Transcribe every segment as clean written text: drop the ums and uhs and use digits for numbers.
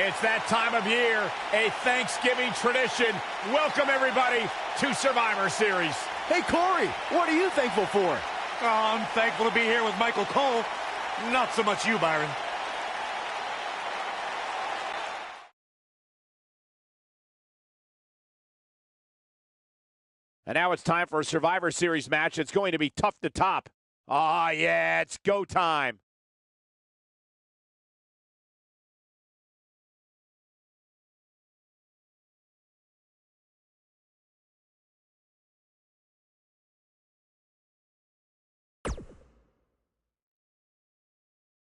It's that time of year, a Thanksgiving tradition. Welcome, everybody, to Survivor Series. Hey, Corey, what are you thankful for? Oh, I'm thankful to be here with Michael Cole. Not so much you, Byron. And now it's time for a Survivor Series match. It's going to be tough to top. Ah, yeah, it's go time.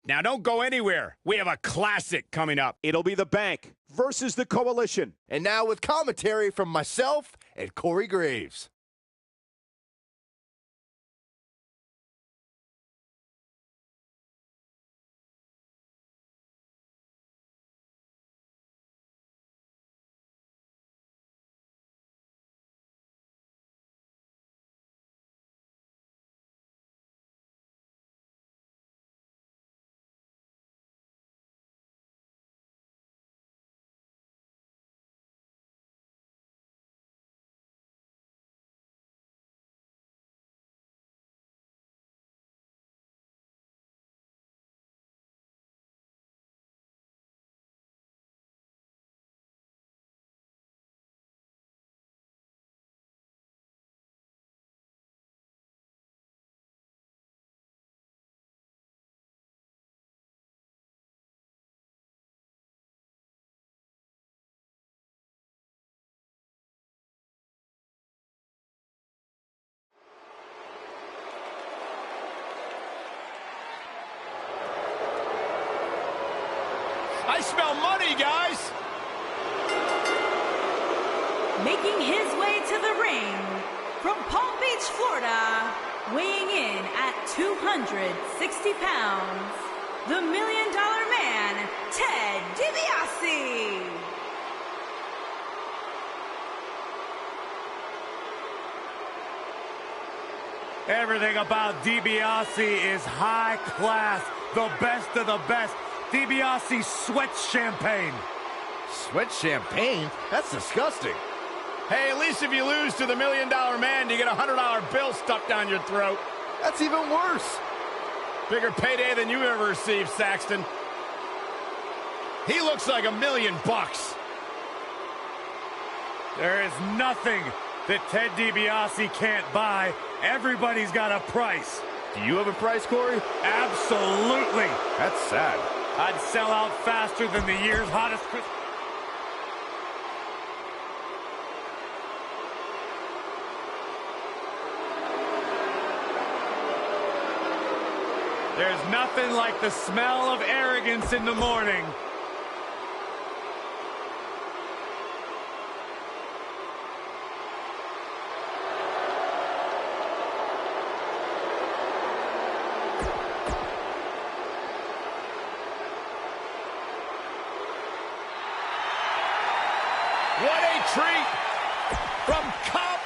Now, don't go anywhere. We have a classic coming up. It'll be the Bank versus the Coalition. And now with commentary from myself and Corey Graves. I smell money, guys. Making his way to the ring from Palm Beach, Florida, weighing in at 260 pounds, the $1 Million Man, Ted DiBiase. Everything about DiBiase is high class, the best of the best. DiBiase sweats champagne. Sweat champagne? That's disgusting. Hey, at least if you lose to the $1 Million Man, you get a $100 bill stuck down your throat. That's even worse. Bigger payday than you ever received, Saxton. He looks like $1 million bucks. There is nothing that Ted DiBiase can't buy. Everybody's got a price. Do you have a price, Corey? Absolutely. That's sad. I'd sell out faster than the year's hottest Christmas. There's nothing like the smell of arrogance in the morning. What a treat from Cup.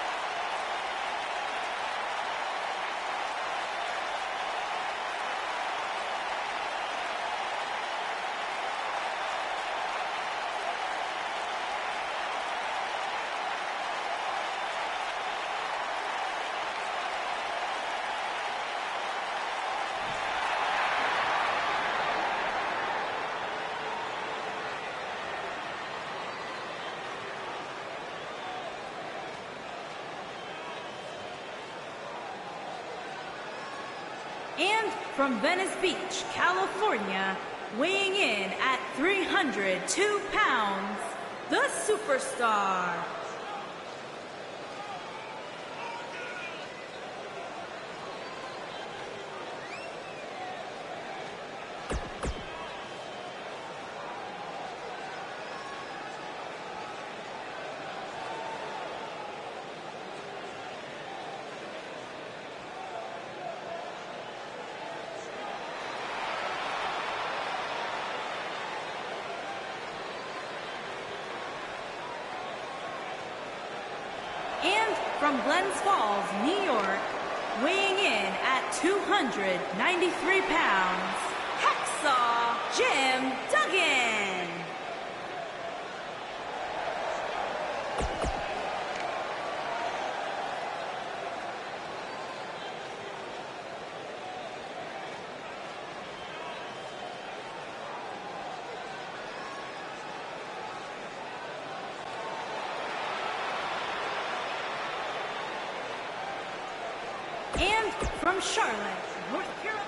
And from Venice Beach, California, weighing in at 302 pounds, the Superstar. And from Glens Falls, New York, weighing in at 293 pounds, Hacksaw Jim Duggan. and from Charlotte, North Carolina.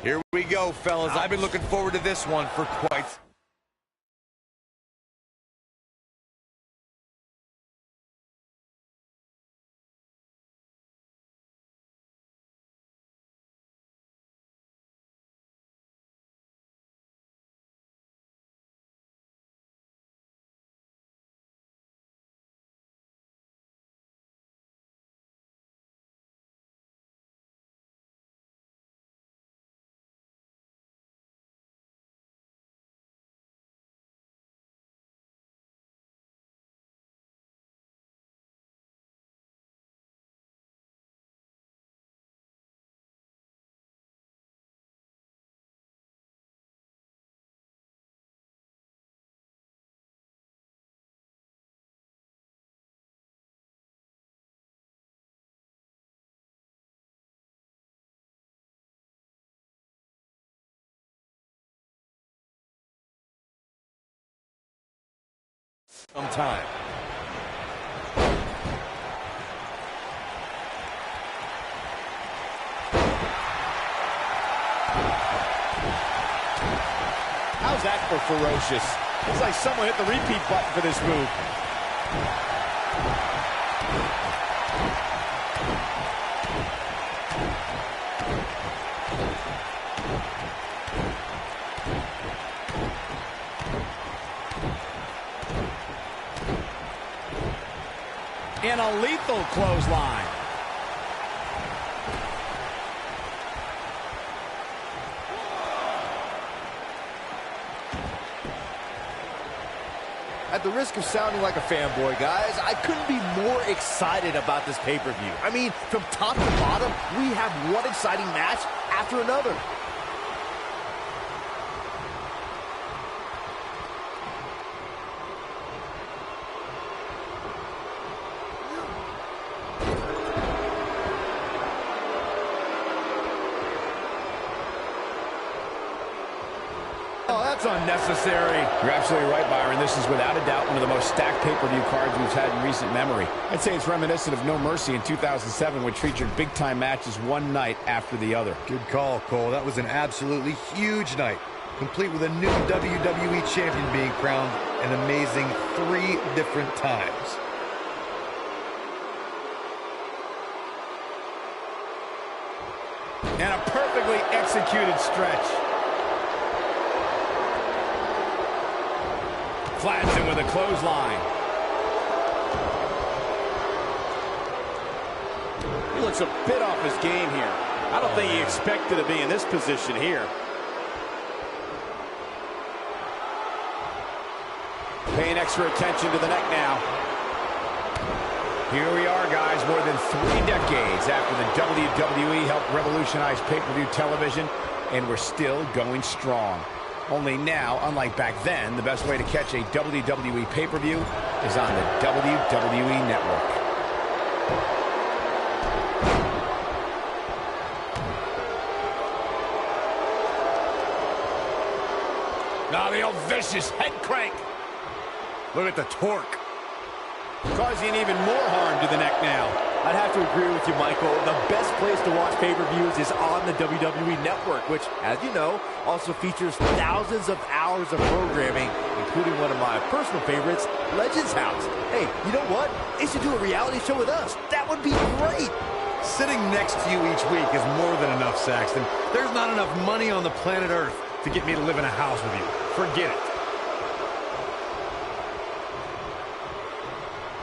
Here we go, fellas. I've been looking forward to this one for quite some time. How's that for ferocious? It's like someone hit the repeat button for this move. And a lethal clothesline. At the risk of sounding like a fanboy, guys, I couldn't be more excited about this pay-per-view. I mean, from top to bottom, we have one exciting match after another. Oh, that's unnecessary. You're absolutely right, Byron. This is without a doubt one of the most stacked pay-per-view cards we've had in recent memory. I'd say it's reminiscent of No Mercy in 2007, which featured big-time matches one night after the other. Good call, Cole. That was an absolutely huge night, complete with a new WWE champion being crowned an amazing 3 different times. And a perfectly executed stretch. Flattens him with a clothesline. He looks a bit off his game here. I don't think he expected to be in this position here. Paying extra attention to the neck now. Here we are, guys, more than 3 decades after the WWE helped revolutionize pay-per-view television, and we're still going strong. Only now, unlike back then, the best way to catch a WWE pay-per-view is on the WWE Network. Now the old vicious head crank. Look at the torque. Causing even more harm to the neck now. I'd have to agree with you, Michael. The best place to watch pay-per-views is on the WWE Network, which, as you know, also features thousands of hours of programming, including one of my personal favorites, Legends House. Hey, you know what? They should do a reality show with us. That would be great. Sitting next to you each week is more than enough, Saxton. There's not enough money on the planet Earth to get me to live in a house with you. Forget it.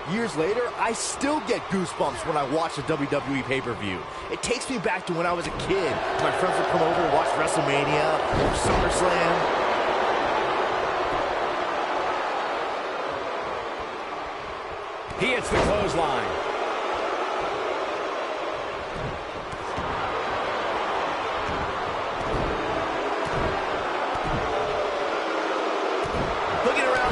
Years later, I still get goosebumps when I watch a WWE pay-per-view. It takes me back to when I was a kid. My friends would come over and watch WrestleMania or SummerSlam. He hits the clothesline.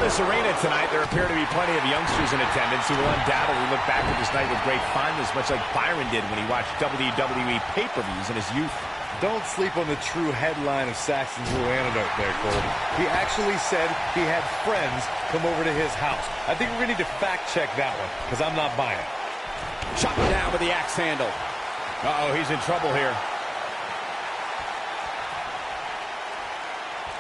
This arena tonight, there appear to be plenty of youngsters in attendance who will undoubtedly look back at this night with great fondness, much like Byron did when he watched WWE pay-per-views in his youth. Don't sleep on the true headline of Saxton's little anecdote there, Cole. He actually said he had friends come over to his house. I think we're going to need to fact-check that one, because I'm not buying it. Shot down with the axe handle. Uh-oh, he's in trouble here.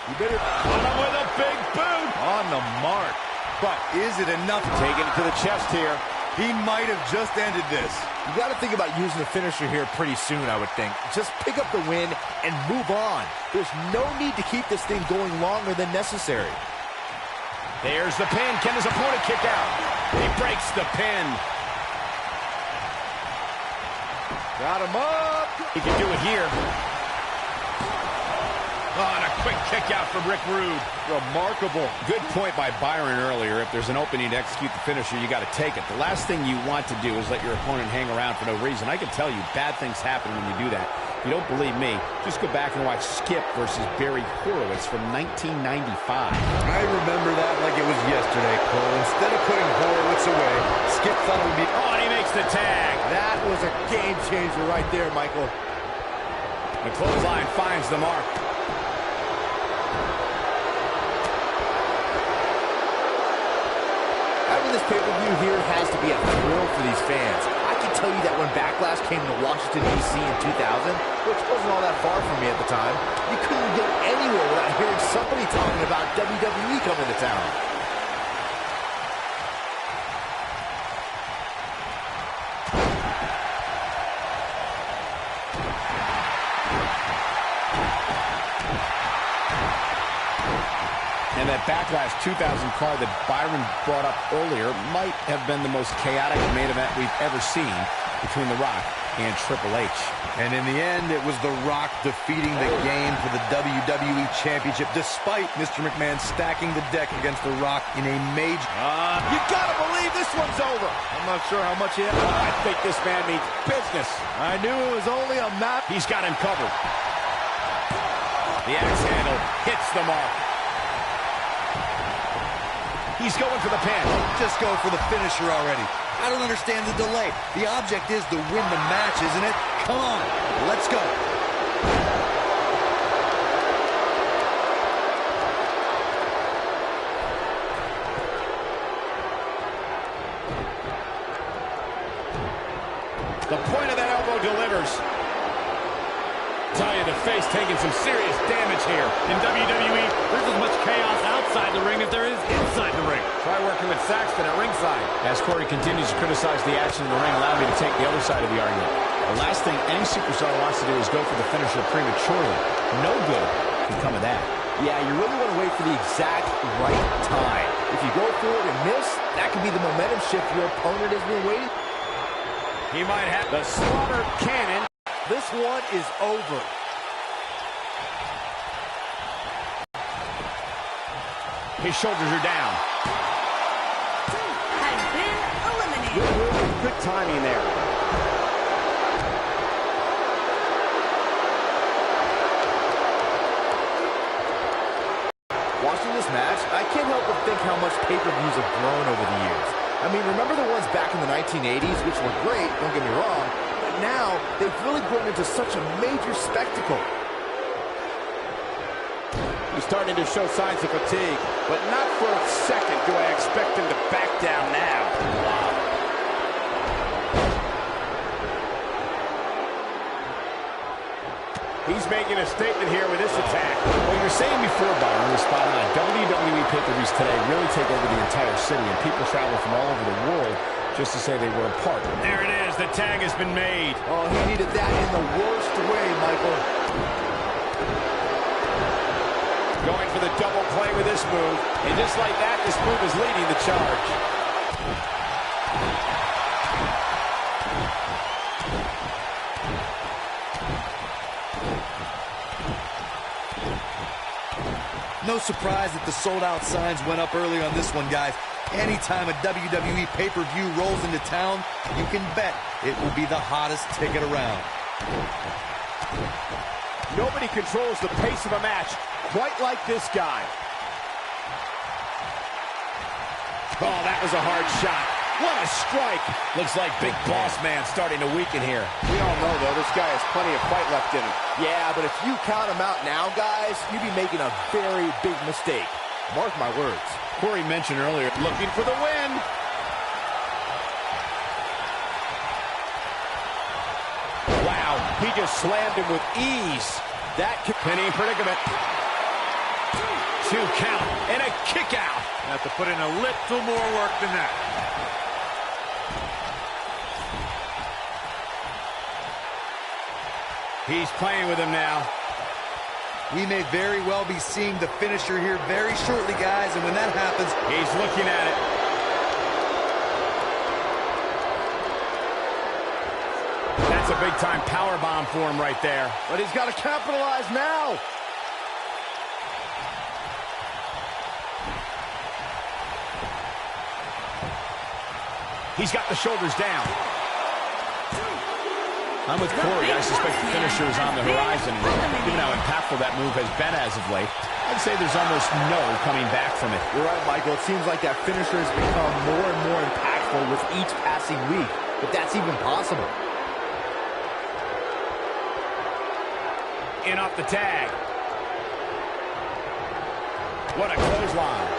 You better on him with a big boot. On the mark. But is it enough? Taking it to the chest here. He might have just ended this. You got to think about using the finisher here pretty soon, I would think. Just pick up the win and move on. There's no need to keep this thing going longer than necessary. There's the pin. Can his opponent kick out? He breaks the pin. Got him up. He can do it here. Oh, and a quick kick out from Rick Rude. Remarkable. Good point by Byron earlier. If there's an opening to execute the finisher, you got to take it. The last thing you want to do is let your opponent hang around for no reason. I can tell you bad things happen when you do that. If you don't believe me, just go back and watch Skip versus Barry Horowitz from 1995. I remember that like it was yesterday, Cole. Instead of putting Horowitz away, Skip thought it would be... Oh, and he makes the tag. That was a game changer right there, Michael. The clothesline finds the mark. This pay-per-view here has to be a thrill for these fans. I can tell you that when Backlash came to Washington, D.C. in 2000, which wasn't all that far from me at the time, you couldn't go anywhere without hearing somebody talking about WWE coming to town. And that Backlash 2000 card that Byron brought up earlier might have been the most chaotic main event we've ever seen between The Rock and Triple H. And in the end, it was The Rock defeating the game for the WWE Championship, despite Mr. McMahon stacking the deck against The Rock in a major... You gotta believe this one's over. I'm not sure how much he has. I think this man means business. I knew it was only a map. He's got him covered. The axe handle hits the mark. He's going for the pin. Just go for the finisher already. I don't understand the delay. The object is to win the match, isn't it? Come on, let's go. The point of that elbow delivers. Tell you, the face taking some serious damage here. In WWE, there's as much chaos outside the ring as there is inside the ring. Try working with Saxton at ringside. As Corey continues to criticize the action in the ring, allow me to take the other side of the argument. The last thing any superstar wants to do is go for the finisher prematurely. No good can come of that. Yeah, you really want to wait for the exact right time. If you go for it and miss, that could be the momentum shift your opponent has been waiting. He might have the slaughter cannon. This one is over. His shoulders are down. Has been eliminated. Good timing there. Watching this match, I can't help but think how much pay-per-views have grown over the years. I mean, remember the ones back in the 1980s, which were great, don't get me wrong, but now they've really grown into such a major spectacle. He's starting to show signs of fatigue, but not for a second do I expect him to back down now. Wow. He's making a statement here with this attack. What you were saying before, Byron, was spot on. WWE pay-per-views today really take over the entire city, and people travel from all over the world just to say they were a part. There it is. The tag has been made. Oh, he needed that in the worst way, Michael. Going for the double play with this move. And just like that, this move is leading the charge. No surprise that the sold-out signs went up early on this one, guys. Anytime a WWE pay-per-view rolls into town, you can bet it will be the hottest ticket around. Nobody controls the pace of a match quite like this guy. Oh, that was a hard shot. What a strike. Looks like Big Boss Man starting to weaken here. We all know, though, this guy has plenty of fight left in him. Yeah, but if you count him out now, guys, you'd be making a very big mistake. Mark my words. Corey mentioned earlier, looking for the win. Wow, he just slammed him with ease. That pinning predicament. 2 count and a kick out. Have to put in a little more work than that. He's playing with him now. We may very well be seeing the finisher here very shortly, guys, and when that happens, He's looking at it. That's a big-time power bomb for him right there. But he's got to capitalize now. He's got the shoulders down. I'm with Corey. I suspect the finisher is on the horizon. Given how impactful that move has been as of late, I'd say there's almost no coming back from it. You're right, Michael. It seems like that finisher has become more and more impactful with each passing week, if that's even possible. In off the tag. What a clothesline.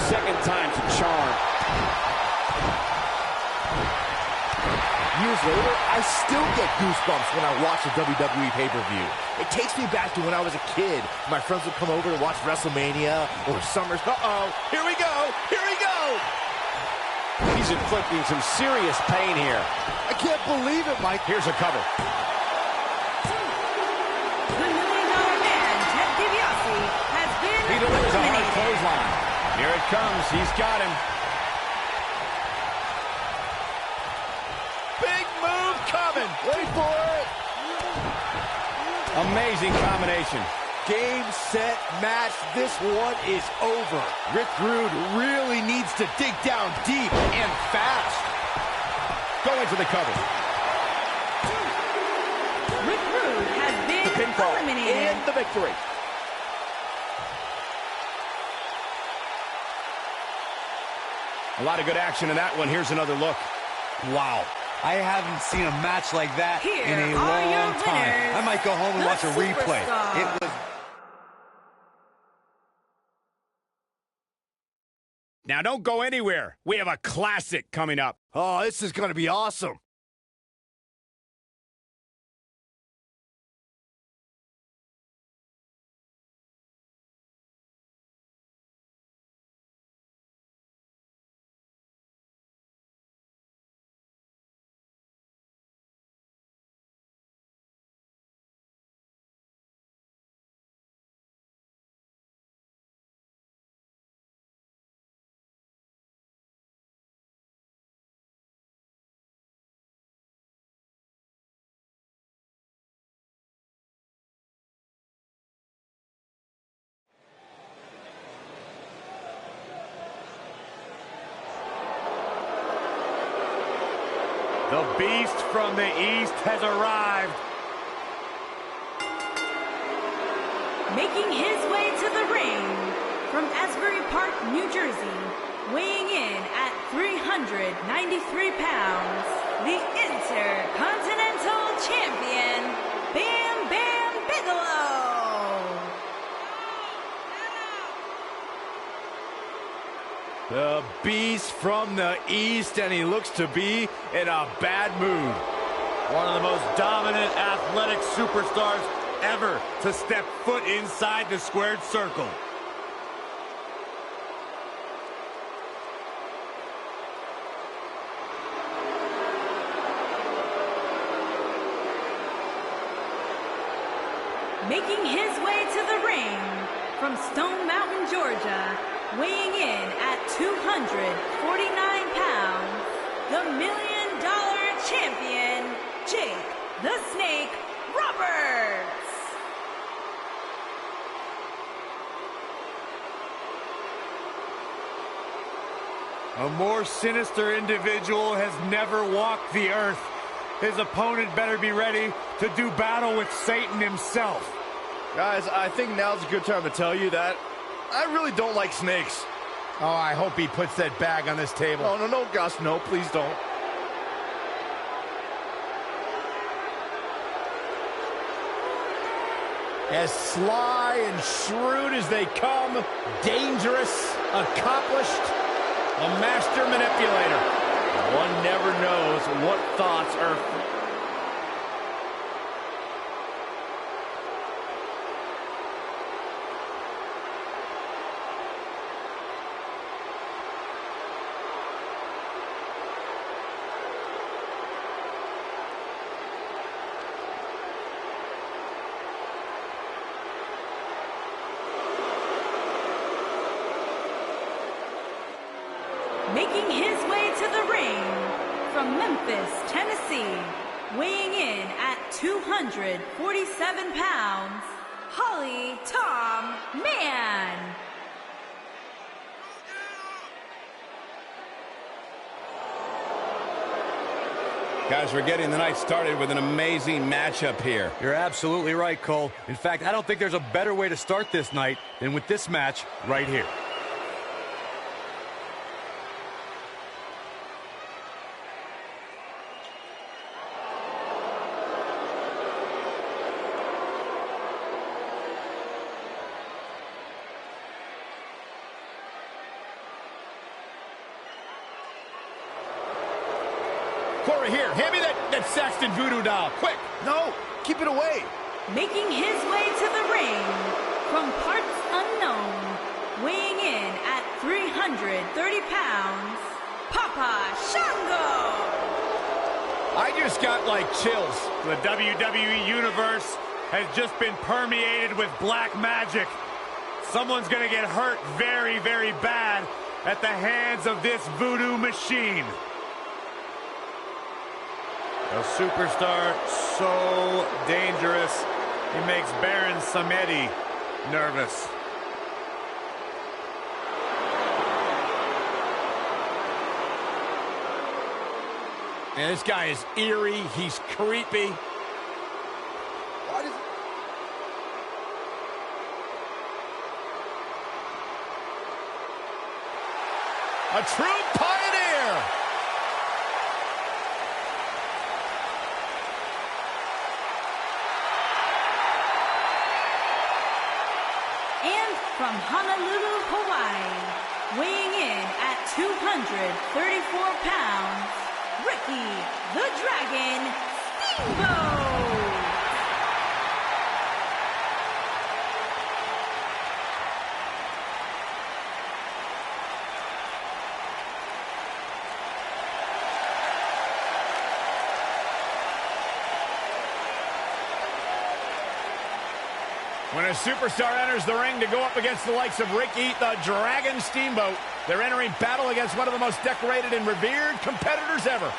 Second time's a charm. Years later, I still get goosebumps when I watch a WWE pay-per-view. It takes me back to when I was a kid. My friends would come over to watch WrestleMania or Summers. Uh-oh, here we go, here we go! He's inflicting some serious pain here. I can't believe it, Mike. Here's a cover. The $1 Million Man, Ted DiBiase, has been He delivers a hard eliminated. clothesline. Here it comes. He's got him. Big move coming. Wait for it. Amazing combination. Game, set, match. This one is over. Rick Rude really needs to dig down deep and fast. Going for the cover. Rick Rude has been Pinfall eliminated. and the victory. A lot of good action in that one. Here's another look. wow. I haven't seen a match like that Here in a are your long time. winners, I might go home and the watch a replay. Superstar. It was... Now don't go anywhere. We have a classic coming up. Oh, this is going to be awesome. The beast from the East has arrived. Making his way to the ring from Asbury Park, New Jersey, weighing in at 393 pounds, the Intercontinental Champion, Bam Bam Bigelow. The beast from the East, and he looks to be in a bad mood. One of the most dominant athletic superstars ever to step foot inside the squared circle. Making his way to the ring from Stone Mountain, Georgia, weighing in at 249 pounds, the $1 Million Champion, Jake the Snake Roberts. A more sinister individual has never walked the earth. His opponent better be ready to do battle with Satan himself. Guys, I think now's a good time to tell you that I really don't like snakes. Oh, I hope he puts that bag on this table. No, no, no, Gus, no, please don't. As sly and shrewd as they come, dangerous, accomplished, a master manipulator. One never knows what thoughts are... Making his way to the ring from Memphis, Tennessee, weighing in at 247 pounds, Holly Tom Man. Guys, we're getting the night started with an amazing matchup here. You're absolutely right, Cole. In fact, I don't think there's a better way to start this night than with this match right here. Corey, here, hand me that Saxton voodoo doll, quick. No, keep it away. Making his way to the ring from parts unknown, weighing in at 330 pounds, Papa Shango. I just got, like, chills. The WWE Universe has just been permeated with black magic. Someone's gonna get hurt very, very bad at the hands of this voodoo machine. A superstar so dangerous, he makes Baron Samedi nervous. Man, this guy is eerie. He's creepy. A true pioneer. And from Honolulu, Hawaii, weighing in at 234 pounds, Ricky the Dragon Steamboat. When a superstar enters the ring to go up against the likes of Ricky the Dragon Steamboat, they're entering battle against one of the most decorated and revered competitors ever.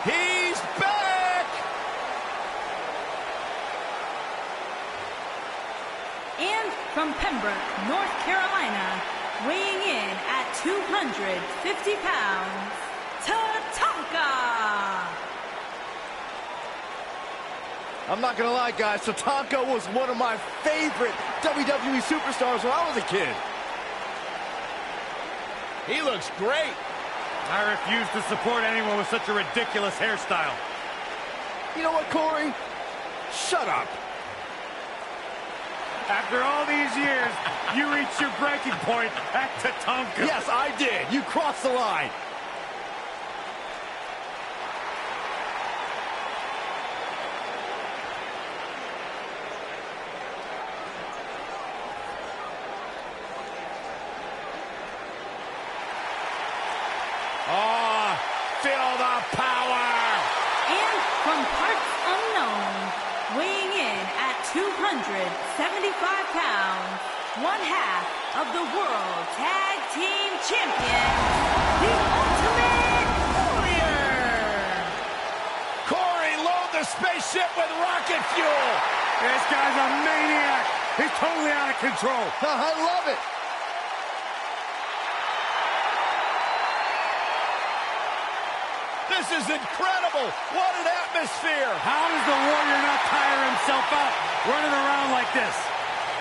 He's back! And from Pembroke, North Carolina, weighing in at 250 pounds, Tatanka! I'm not gonna lie, guys, Tatanka was one of my favorite WWE superstars when I was a kid. He looks great. I refuse to support anyone with such a ridiculous hairstyle. You know what, Corey? Shut up. After all these years, you reached your breaking point at Tatanka. Yes, I did. You crossed the line. Oh, feel the power! And from parts unknown, weighing in at 275 pounds, one half of the World Tag Team Champion, the Ultimate Warrior! Corey, load the spaceship with rocket fuel! This guy's a maniac. He's totally out of control. I love it. This is incredible! What an atmosphere! How does the Warrior not tire himself out running around like this?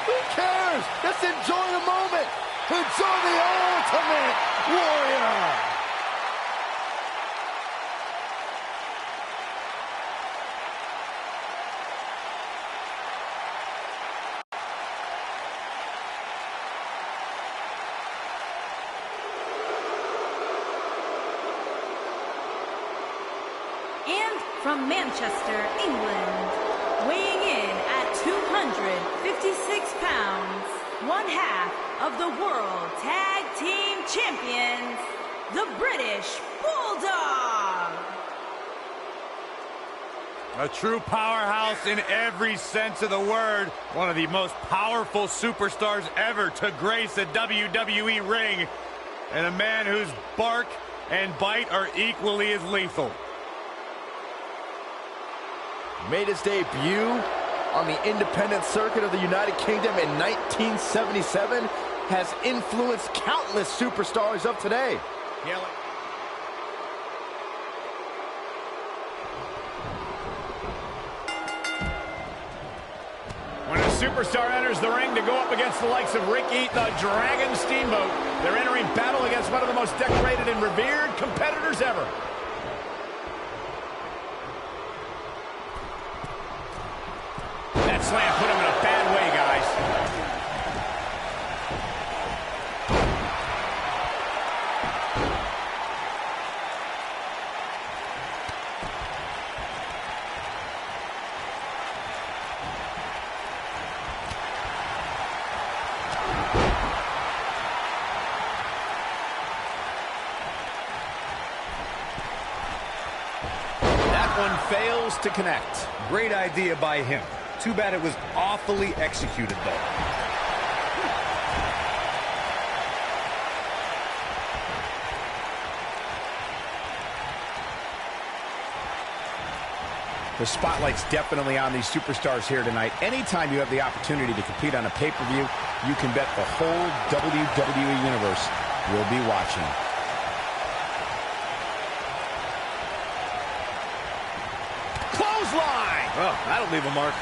Who cares? Let's enjoy the moment. Enjoy the Ultimate Warrior. from Manchester, England, weighing in at 256 pounds, one half of the World Tag Team Champions, the British Bulldog. A true powerhouse in every sense of the word. One of the most powerful superstars ever to grace a WWE ring. And a man whose bark and bite are equally as lethal. Made his debut on the independent circuit of the United Kingdom in 1977. Has influenced countless superstars of today. When a superstar enters the ring to go up against the likes of Ricky the Dragon Steamboat, they're entering battle against one of the most decorated and revered competitors ever. That slam put him in a bad way, guys. One fails to connect. Great idea by him. Too bad it was awfully executed, though. The spotlight's definitely on these superstars here tonight. Anytime you have the opportunity to compete on a pay-per-view, you can bet the whole WWE Universe will be watching. Clothesline! Oh, that'll leave a mark.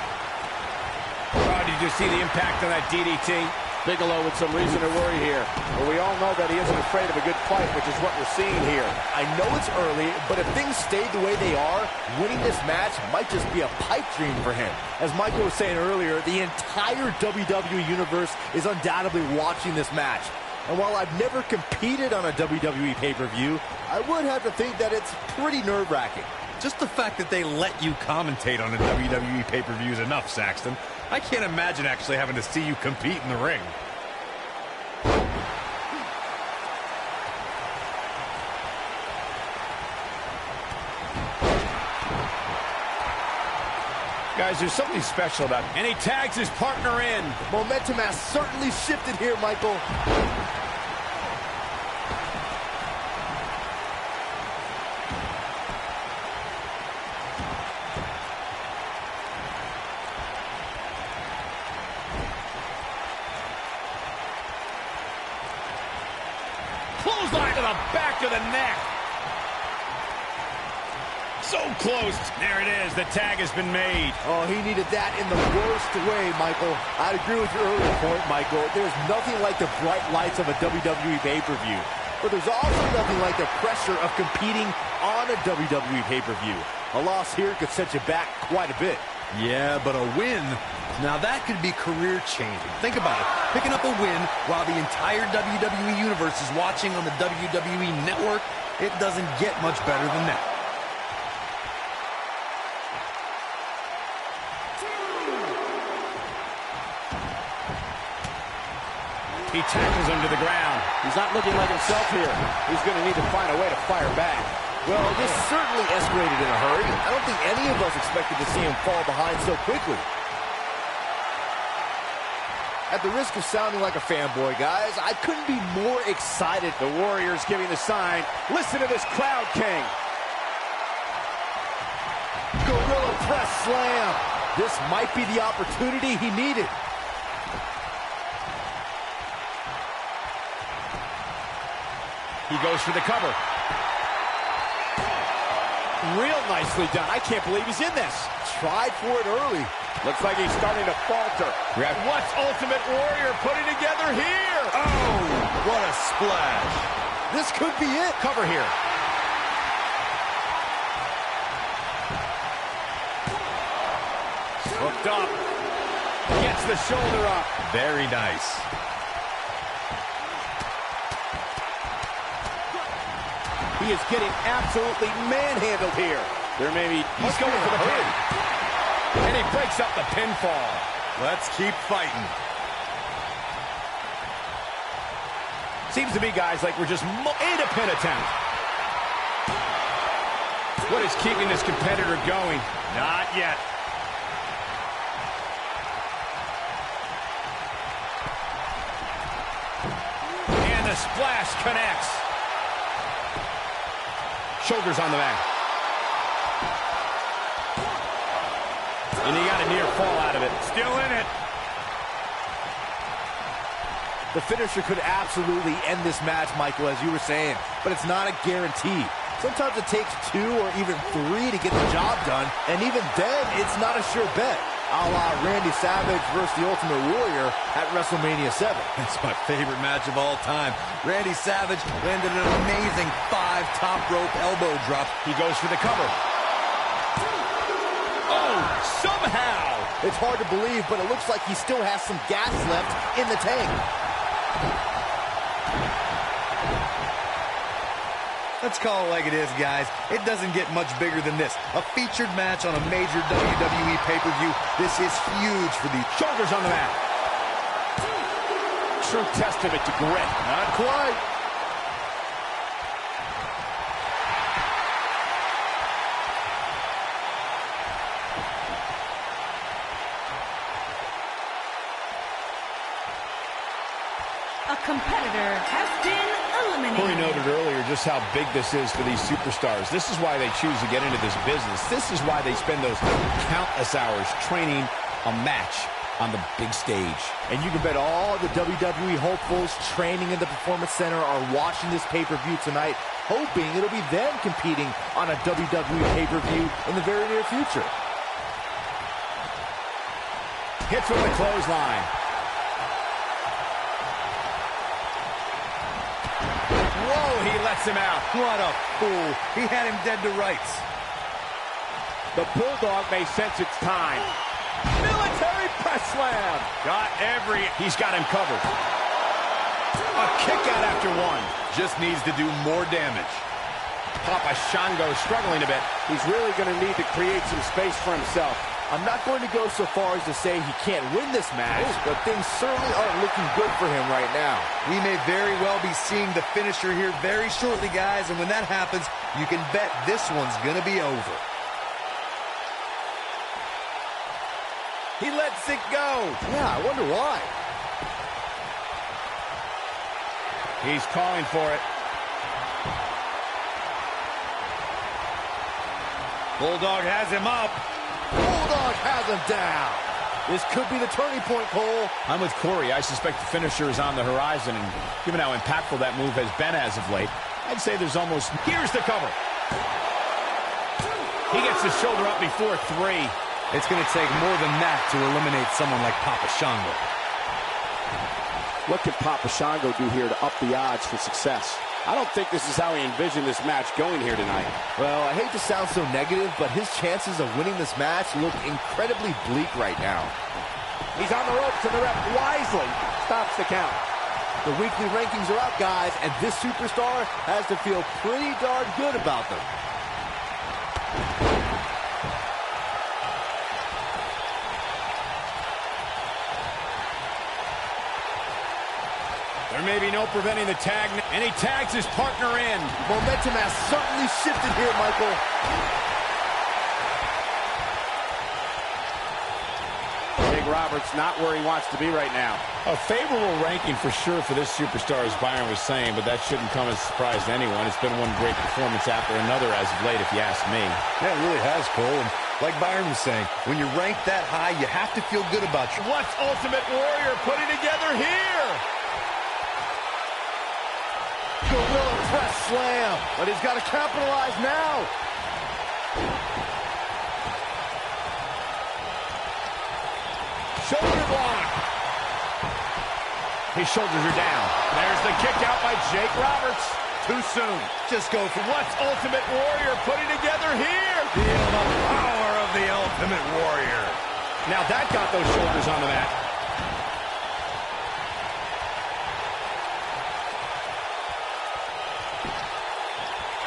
Oh, did you see the impact on that DDT? Bigelow with some reason to worry here. But we all know that he isn't afraid of a good fight, which is what we're seeing here. I know it's early, but if things stayed the way they are, winning this match might just be a pipe dream for him. As Michael was saying earlier, the entire WWE Universe is undoubtedly watching this match. And while I've never competed on a WWE pay-per-view, I would have to think that it's pretty nerve-wracking. Just the fact that they let you commentate on a WWE pay-per-view is enough, Saxton. I can't imagine actually having to see you compete in the ring. Guys, there's something special about it. And he tags his partner in. Momentum has certainly shifted here, Michael. Clothesline to the back of the neck. So close. There it is. The tag has been made. Oh, he needed that in the worst way, Michael. I'd agree with your earlier point, Michael. There's nothing like the bright lights of a WWE pay-per-view. But there's also nothing like the pressure of competing on a WWE pay-per-view. A loss here could set you back quite a bit. Yeah, but a win, now that could be career-changing. Think about it. Picking up a win while the entire WWE Universe is watching on the WWE Network, it doesn't get much better than that. He tackles him to the ground. He's not looking like himself here. He's going to need to find a way to fire back. Well, this certainly escalated in a hurry. I don't think any of us expected to see him fall behind so quickly. At the risk of sounding like a fanboy, guys, I couldn't be more excited. The Warriors giving the sign. Listen to this crowd, King. Gorilla press slam. This might be the opportunity he needed. He goes for the cover. Real nicely done. I can't believe he's in this. Tried for it early. Looks like he's starting to falter. What's Ultimate Warrior putting together here? Oh, what a splash. This could be it. Cover here. Hooked up. Gets the shoulder up. Very nice. He is getting absolutely manhandled here. He's going for the pin. And he breaks up the pinfall. Let's keep fighting. Seems to be, guys, like we're just in a pin attempt. What is keeping this competitor going? Not yet. And the splash connects. Shoulders on the mat. And he got a near fall out of it. Still in it. The finisher could absolutely end this match, Michael, as you were saying, but it's not a guarantee. Sometimes it takes 2 or even 3 to get the job done, and even then, it's not a sure bet. A la Randy Savage versus the Ultimate Warrior at WrestleMania 7. That's my favorite match of all time. Randy Savage landed an amazing 5 top rope elbow drop. He goes for the cover. Oh, somehow! It's hard to believe, but it looks like he still has some gas left in the tank. Let's call it like it is, guys. It doesn't get much bigger than this. A featured match on a major WWE pay-per-view. This is huge for the Shoulders on the mat. True testament to grit. Not quite. A competitor has been eliminated. Corey noted earlier just how big this is for these superstars. This is why they choose to get into this business. This is why they spend those countless hours training a match on the big stage. And you can bet all the WWE hopefuls training in the Performance Center are watching this pay-per-view tonight, hoping it'll be them competing on a WWE pay-per-view in the very near future. Hits with a clothesline. Whoa, he lets him out. What a fool. He had him dead to rights. The Bulldog may sense it's time. Military press slam. He's got him covered. A kick out after one. Just needs to do more damage. Papa Shango struggling a bit. He's really going to need to create some space for himself. I'm not going to go so far as to say he can't win this match, but things certainly aren't looking good for him right now. We may very well be seeing the finisher here very shortly, guys, and when that happens, you can bet this one's going to be over. He lets it go. Yeah, I wonder why. He's calling for it. Bulldog has him up. Bulldog has him down. This could be the turning point, Cole. I'm with Corey. I suspect the finisher is on the horizon, and given how impactful that move has been as of late, I'd say there's almost... Here's the cover. He gets his shoulder up before 3. It's going to take more than that to eliminate someone like Papa Shango. What can Papa Shango do here to up the odds for success? I don't think this is how he envisioned this match going here tonight. Well, I hate to sound so negative, but his chances of winning this match look incredibly bleak right now. He's on the ropes, and the ref wisely stops the count. The weekly rankings are up, guys, and this superstar has to feel pretty darn good about them. There may be no preventing the tag, and he tags his partner in. Momentum has certainly shifted here, Michael. Jake Roberts not where he wants to be right now. A favorable ranking for sure for this superstar, as Byron was saying, but that shouldn't come as a surprise to anyone. It's been one great performance after another as of late, if you ask me. Yeah, it really has, Cole. And like Byron was saying, when you're ranked that high, you have to feel good about you. What's Ultimate Warrior putting together here? Gorilla press slam, but he's got to capitalize now. Shoulder block. His shoulders are down. There's the kick out by Jake Roberts. Too soon. Just go for what's Ultimate Warrior putting together here. Feel the power of the Ultimate Warrior. Now that got those shoulders on the mat.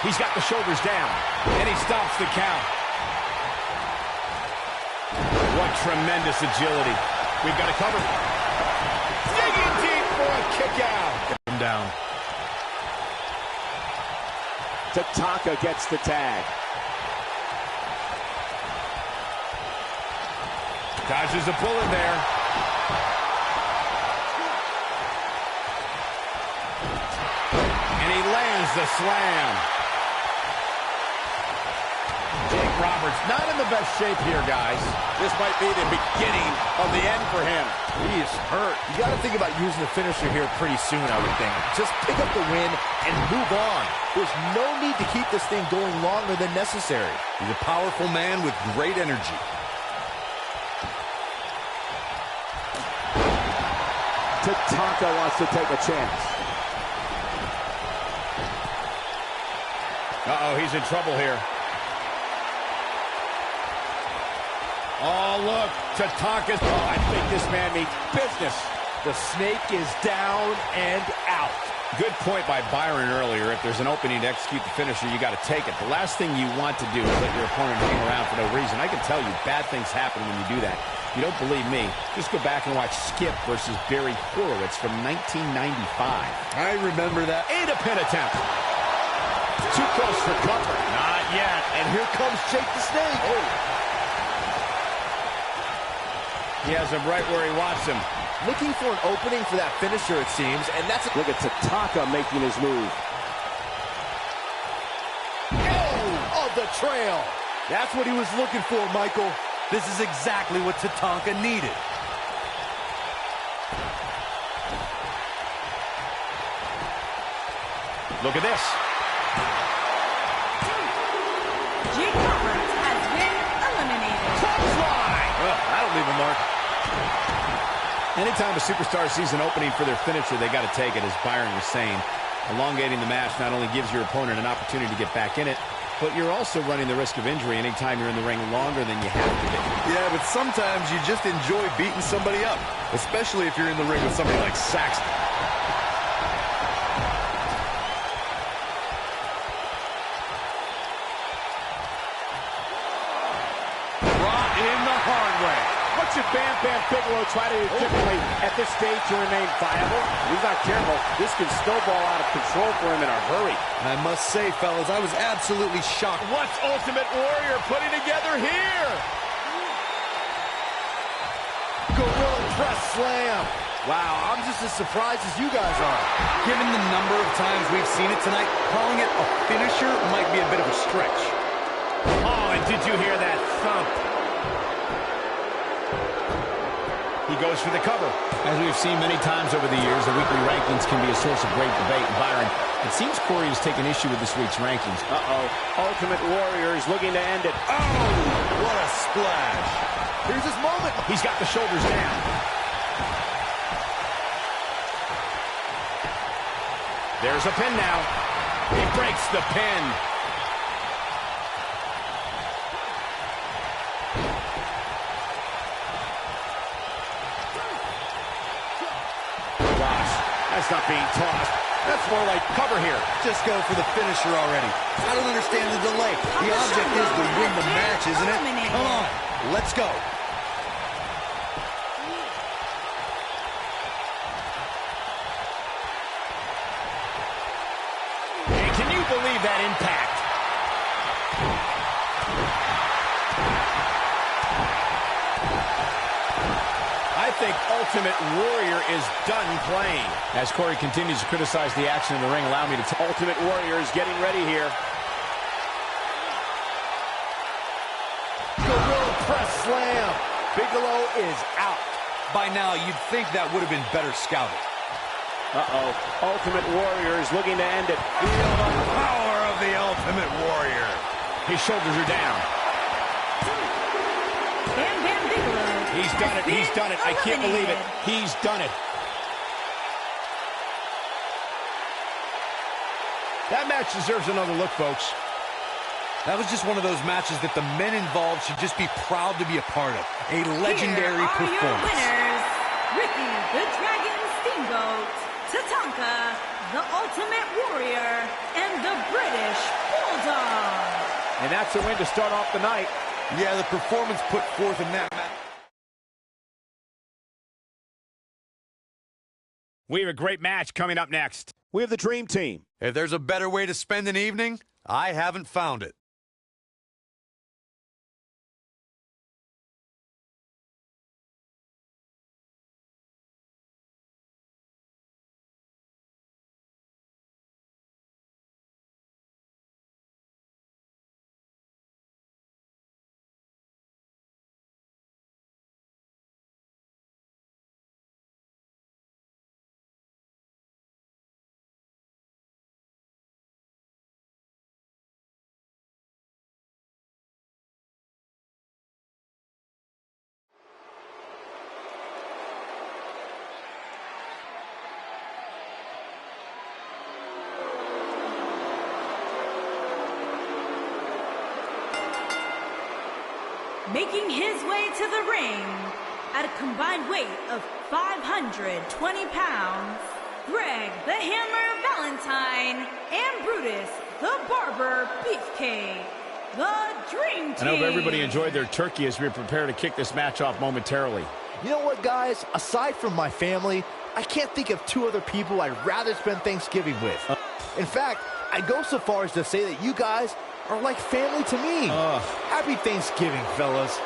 He's got the shoulders down, and he stops the count. tremendous agility. We've got to cover. Digging deep for a kick out. Get him down. Tatanka gets the tag. Dodges a bullet there. And he lands the slam. Jake Roberts not in the best shape here, guys. This might be the beginning of the end for him. He is hurt. You got to think about using the finisher here pretty soon, I would think. Just pick up the win and move on. There's no need to keep this thing going longer than necessary. He's a powerful man with great energy. Tatanka wants to take a chance. Uh-oh, he's in trouble here. Oh, look, Tatanka's... Oh, I think this man means business. The snake is down and out. Good point by Byron earlier. If there's an opening to execute the finisher, you got to take it. The last thing you want to do is let your opponent hang around for no reason. I can tell you, bad things happen when you do that. If you don't believe me, just go back and watch Skip versus Barry Horowitz from 1995. I remember that. And a pin attempt. Too close for comfort. Not yet. And here comes Jake the Snake. Oh. He has him right where he wants him. Looking for an opening for that finisher, it seems, and that's... Look at Tatanka making his move. Oh, the trail. That's what he was looking for, Michael. This is exactly what Tatanka needed. Look at this. Jake Roberts has been eliminated. That'll leave a mark. Anytime a superstar sees an opening for their finisher, they got to take it, as Byron was saying. Elongating the match not only gives your opponent an opportunity to get back in it, but you're also running the risk of injury anytime you're in the ring longer than you have to be. Yeah, but sometimes you just enjoy beating somebody up, especially if you're in the ring with somebody like Saxton. Brought in the hard way. What should Bam Bam Bigelow try to do differently at this stage to remain viable? He's not careful. This can snowball out of control for him in a hurry. I must say, fellas, I was absolutely shocked. What's Ultimate Warrior putting together here? Gorilla press slam. Wow, I'm just as surprised as you guys are. Given the number of times we've seen it tonight, calling it a finisher might be a bit of a stretch. Oh, and did you hear that thump? He goes for the cover. As we've seen many times over the years, the weekly rankings can be a source of great debate. And Byron, it seems Corey has taken issue with this week's rankings. Uh-oh. Ultimate Warrior is looking to end it. Oh, what a splash. Here's his moment. He's got the shoulders down. There's a pin now. He breaks the pin. That's not being tossed. That's more like cover here. Just go for the finisher already. I don't understand the delay. The object is to win the match, isn't it? Come on, let's go. And can you believe that impact? I think Ultimate Warrior is done playing. As Corey continues to criticize the action in the ring, allow me to tell Ultimate Warrior is getting ready here. Gorilla press slam. Bigelow is out. By now, you'd think that would have been better scouted. Uh-oh. Ultimate Warrior is looking to end it. Feel the power of the Ultimate Warrior. his shoulders are down. Bam Bam Bigelow. He's done it. He's done it. I can't believe it. He's done it. That match deserves another look, folks. That was just one of those matches that the men involved should just be proud to be a part of. A legendary Here are performance. your winners, Ricky the Dragon Steamboat, Tatanka, the Ultimate Warrior, and the British Bulldog. And that's a win to start off the night. Yeah, the performance put forth in that match. We have a great match coming up next. We have the Dream Team. If there's a better way to spend an evening, I haven't found it. Making his way to the ring at a combined weight of 520 pounds, Greg the Hammer Valentine and Brutus the Barber Beefcake, the Dream Team. I hope everybody enjoyed their turkey as we prepare to kick this match off momentarily. You know what, guys? Aside from my family, I can't think of two other people I'd rather spend Thanksgiving with. In fact, I'd go so far as to say that you guys are like family to me. Happy Thanksgiving, fellas.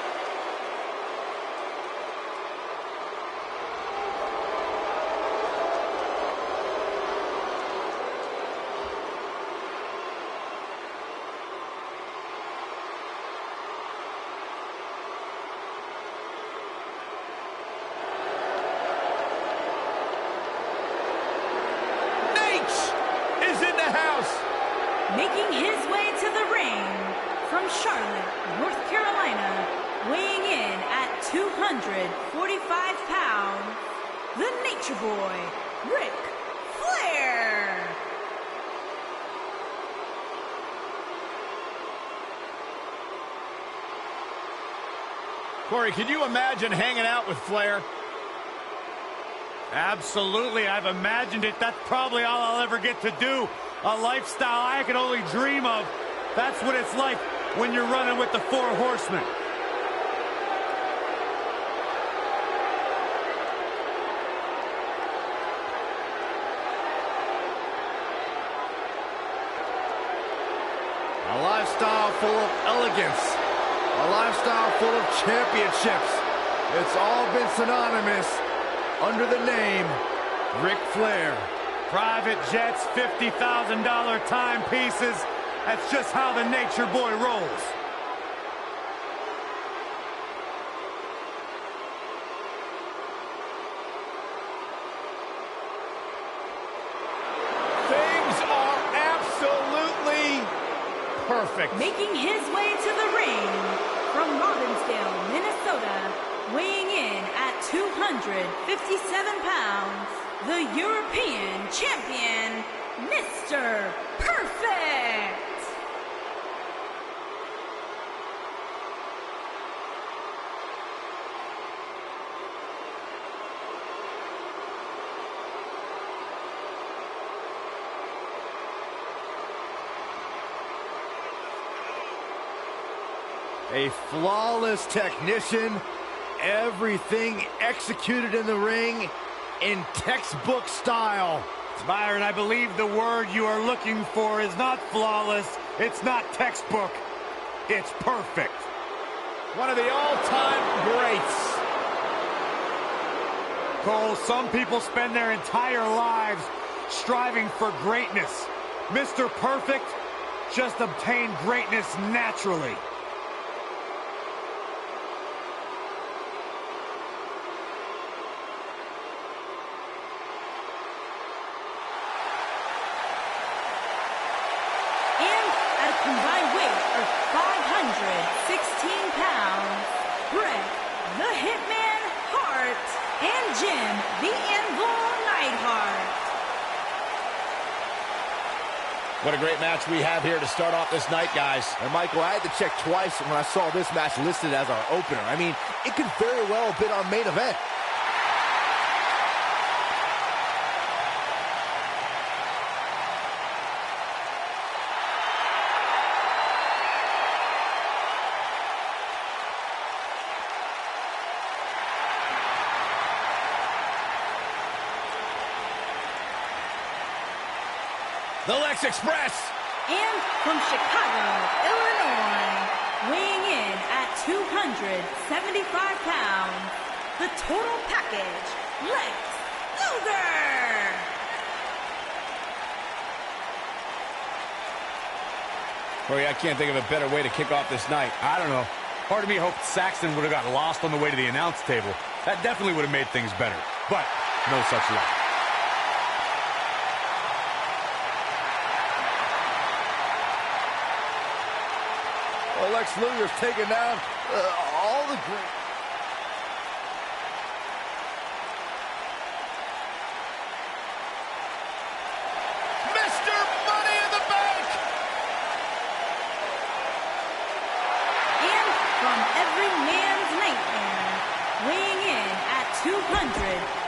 Making his way to the ring from Charlotte, North Carolina, weighing in at 245 pounds, the Nature Boy, Ric Flair. Corey, can you imagine hanging out with Flair? Absolutely, I've imagined it. That's probably all I'll ever get to do. A lifestyle I can only dream of. That's what it's like when you're running with the Four Horsemen. A lifestyle full of elegance. A lifestyle full of championships. It's all been synonymous under the name Ric Flair. Private jets, $50,000 timepieces. That's just how the Nature Boy rolls. Things are absolutely perfect. Making his way to the ring from Robbinsdale, Minnesota, weighing in at 257 pounds, the European champion, Mr. Perfect. A flawless technician, everything executed in the ring in textbook style. Byron, I believe the word you are looking for is not flawless, it's not textbook, it's perfect. One of the all-time greats. Cole, some people spend their entire lives striving for greatness. Mr. Perfect just obtained greatness naturally. Combined weight of 516 pounds, Bret the Hitman Hart and Jim the Anvil Neidhart. What a great match we have here to start off this night, guys. And Michael, I had to check twice when I saw this match listed as our opener. I mean, it could very well have been our main event. The Lex Express. And from Chicago, Illinois, weighing in at 275 pounds, the total package, Lex Luger. Corey, I can't think of a better way to kick off this night. I don't know. Part of me hoped Saxton would have got lost on the way to the announce table. That definitely would have made things better. But no such luck. Well, Lex Luger's taking down all the great. Mr. Money in the Bank. And from every man's nightmare, weighing in at 200.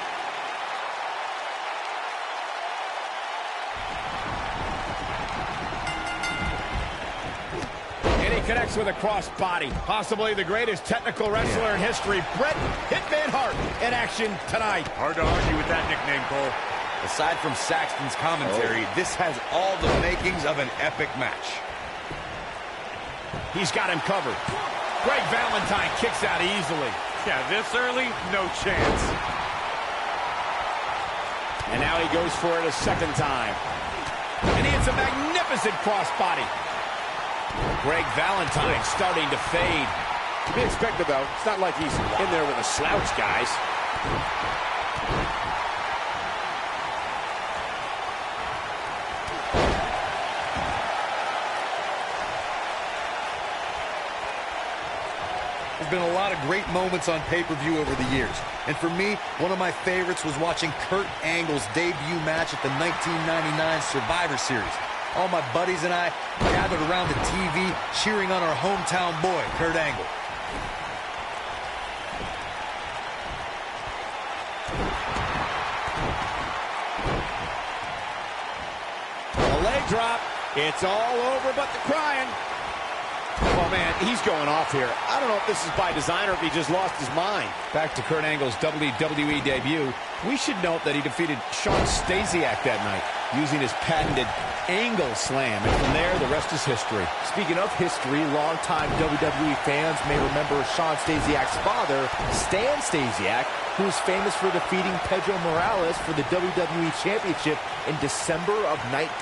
Connects with a cross body. Possibly the greatest technical wrestler in history, Bret Hitman Hart, in action tonight. Hard to argue with that nickname, Cole. Aside from Saxton's commentary, this has all the makings of an epic match. He's got him covered. Greg Valentine kicks out easily. Yeah, this early, no chance. And now he goes for it a second time. And he hits a magnificent crossbody. Greg Valentine starting to fade. To be expected, though. It's not like he's in there with a slouch, guys. There's been a lot of great moments on pay-per-view over the years. And for me, one of my favorites was watching Kurt Angle's debut match at the 1999 Survivor Series. All my buddies and I gathered around the TV cheering on our hometown boy, Kurt Angle. A leg drop. It's all over but the crying. Oh, man, he's going off here. I don't know if this is by design or if he just lost his mind. Back to Kurt Angle's WWE debut. We should note that he defeated Sean Stasiak that night using his patented Angle Slam. And from there, the rest is history. Speaking of history, longtime WWE fans may remember Sean Stasiak's father, Stan Stasiak, who is famous for defeating Pedro Morales for the WWE Championship in December of 19...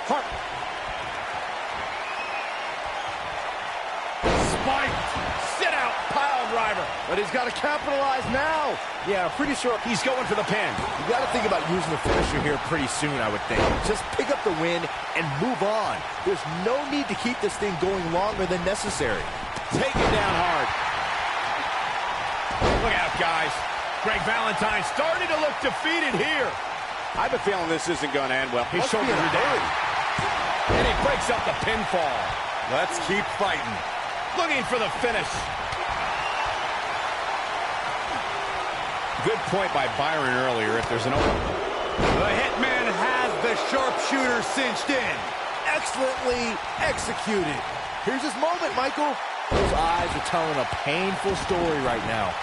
Sit out, pile driver. But he's got to capitalize now. Yeah, I'm pretty sure he's going for the pin. You got to think about using the finisher here pretty soon, I would think. Just pick up the win and move on. There's no need to keep this thing going longer than necessary. Take it down hard. Look out, guys. Greg Valentine starting to look defeated here. I have a feeling this isn't going to end well. His shoulders are down. And he breaks up the pinfall. Let's keep fighting. Looking for the finish. Good point by Byron earlier. If there's an open... The Hitman has the sharpshooter cinched in. Excellently executed. Here's his moment, Michael. Those eyes are telling a painful story right now.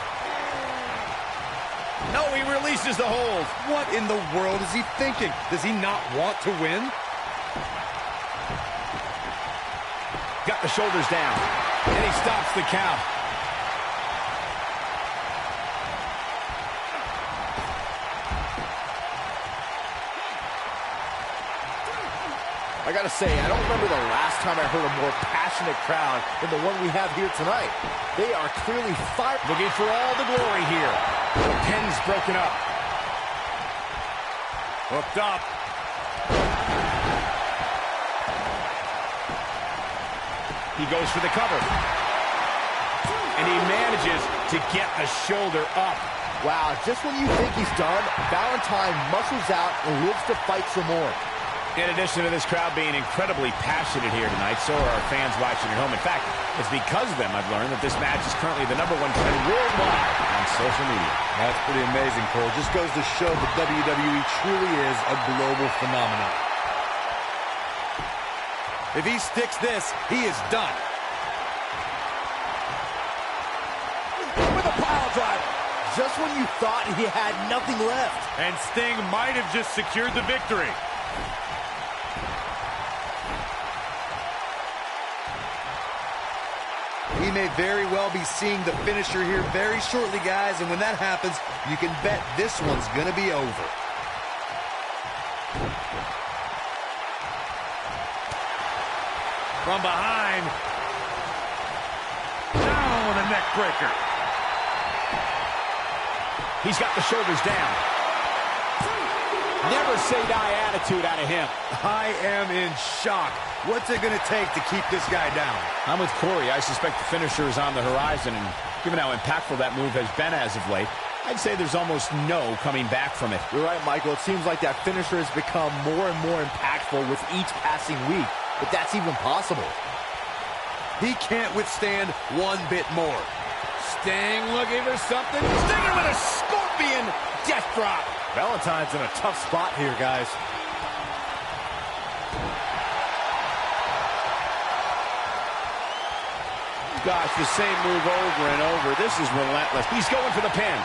No, he releases the hold. What in the world is he thinking? Does he not want to win? Got the shoulders down. And he stops the count. I gotta say, I don't remember the last time I heard a more passionate crowd than the one we have here tonight. They are clearly fired. Looking for all the glory here. The pin's broken up. Hooked up. He goes for the cover. And he manages to get the shoulder up. Wow, just when you think he's done, Valentine muscles out and lives to fight some more. In addition to this crowd being incredibly passionate here tonight, so are our fans watching at home. In fact, it's because of them I've learned that this match is currently the #1 trend worldwide on social media. That's pretty amazing, Cole. Just goes to show that WWE truly is a global phenomenon. If he sticks this, he is done. With a pile driver. Just when you thought he had nothing left. And Sting might have just secured the victory. He may very well be seeing the finisher here very shortly, guys, and when that happens, you can bet this one's going to be over. From behind. Down with a neck breaker. He's got the shoulders down. Never say die attitude out of him. I am in shock. What's it going to take to keep this guy down? I'm with Corey. I suspect the finisher is on the horizon, and given how impactful that move has been as of late, I'd say there's almost no coming back from it. You're right, Michael. It seems like that finisher has become more and more impactful with each passing week, if that's even possible. He can't withstand one bit more. Sting looking for something. Stinger with a scorpion death drop. Valentine's in a tough spot here, guys. Gosh, the same move over and over. This is relentless. He's going for the pin.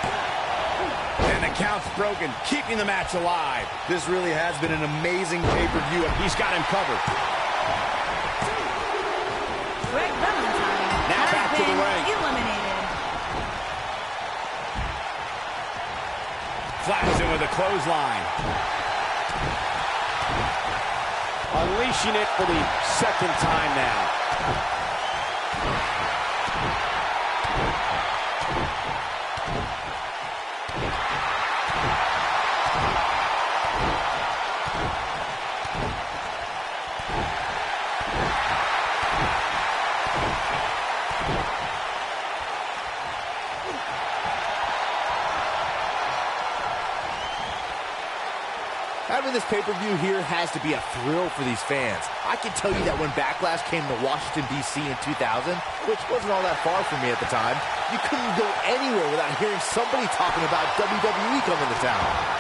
And the count's broken, keeping the match alive. This really has been an amazing pay-per-view. He's got him covered. Greg Valentine Now has back to the been ring. eliminated. Flattens him with a clothesline. Unleashing it for the second time now. Having this pay-per-view here has to be a thrill for these fans. I can tell you that when Backlash came to Washington, D.C. in 2000, which wasn't all that far from me at the time, you couldn't go anywhere without hearing somebody talking about WWE coming to town.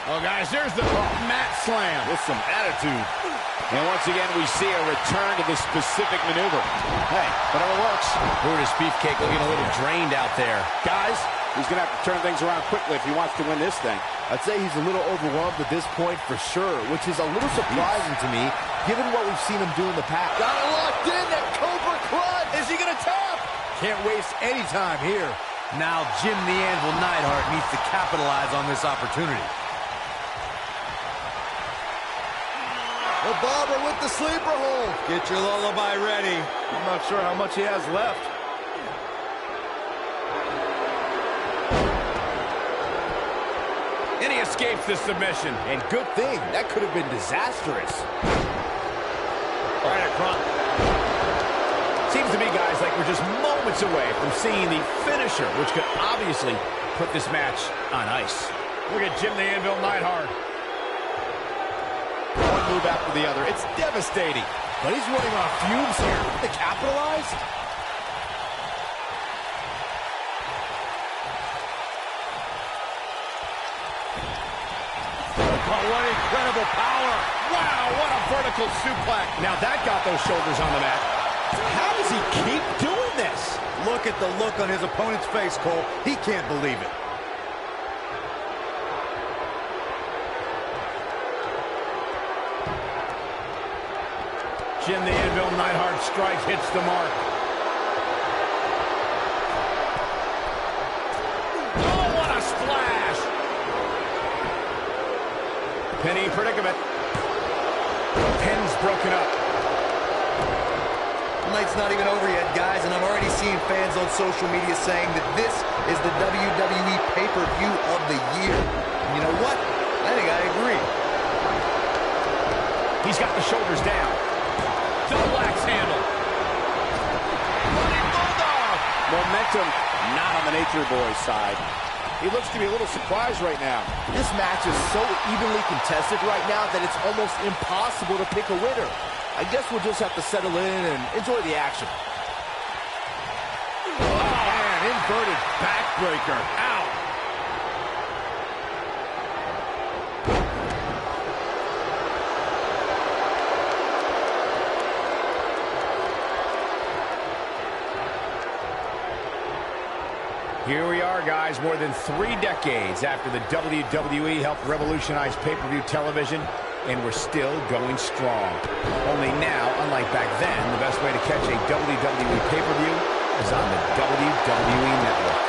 Oh, guys, there's the mat slam with some attitude. And once again, we see a return to this specific maneuver. Hey, whatever works. Brutus Beefcake looking a little drained out there. Guys, he's going to have to turn things around quickly if he wants to win this thing. I'd say he's a little overwhelmed at this point for sure, which is a little surprising to me, given what we've seen him do in the past. Got it locked in, that Cobra Clutch! Is he going to tap? Can't waste any time here. Now Jim the Anvil Neidhart needs to capitalize on this opportunity. The Bobber with the sleeper hold. Get your lullaby ready. I'm not sure how much he has left. And he escapes the submission. And good thing. That could have been disastrous. Right across. Seems to me, guys, like we're just moments away from seeing the finisher, which could obviously put this match on ice. Look at Jim the Anvil Neidhart. One move after the other. It's devastating. But he's running on fumes here. To capitalize? Oh, what incredible power. Wow, what a vertical suplex. Now that got those shoulders on the mat. How does he keep doing this? Look at the look on his opponent's face, Cole. He can't believe it. Jim the Anvil Neidhart strike hits the mark. Oh, what a splash! Penny predicament. Pin's broken up. The night's not even over yet, guys, and I'm already seeing fans on social media saying that this is the WWE pay-per-view of the year. And you know what? I think I agree. He's got the shoulders down. Double axe handle. Running Bulldog. Momentum not on the Nature Boy's side. He looks to be a little surprised right now. This match is so evenly contested right now that it's almost impossible to pick a winner. I guess we'll just have to settle in and enjoy the action. Oh, man, inverted backbreaker. Ow. Here we are, guys, more than 3 decades after the WWE helped revolutionize pay-per-view television, and we're still going strong. Only now, unlike back then, the best way to catch a WWE pay-per-view is on the WWE Network.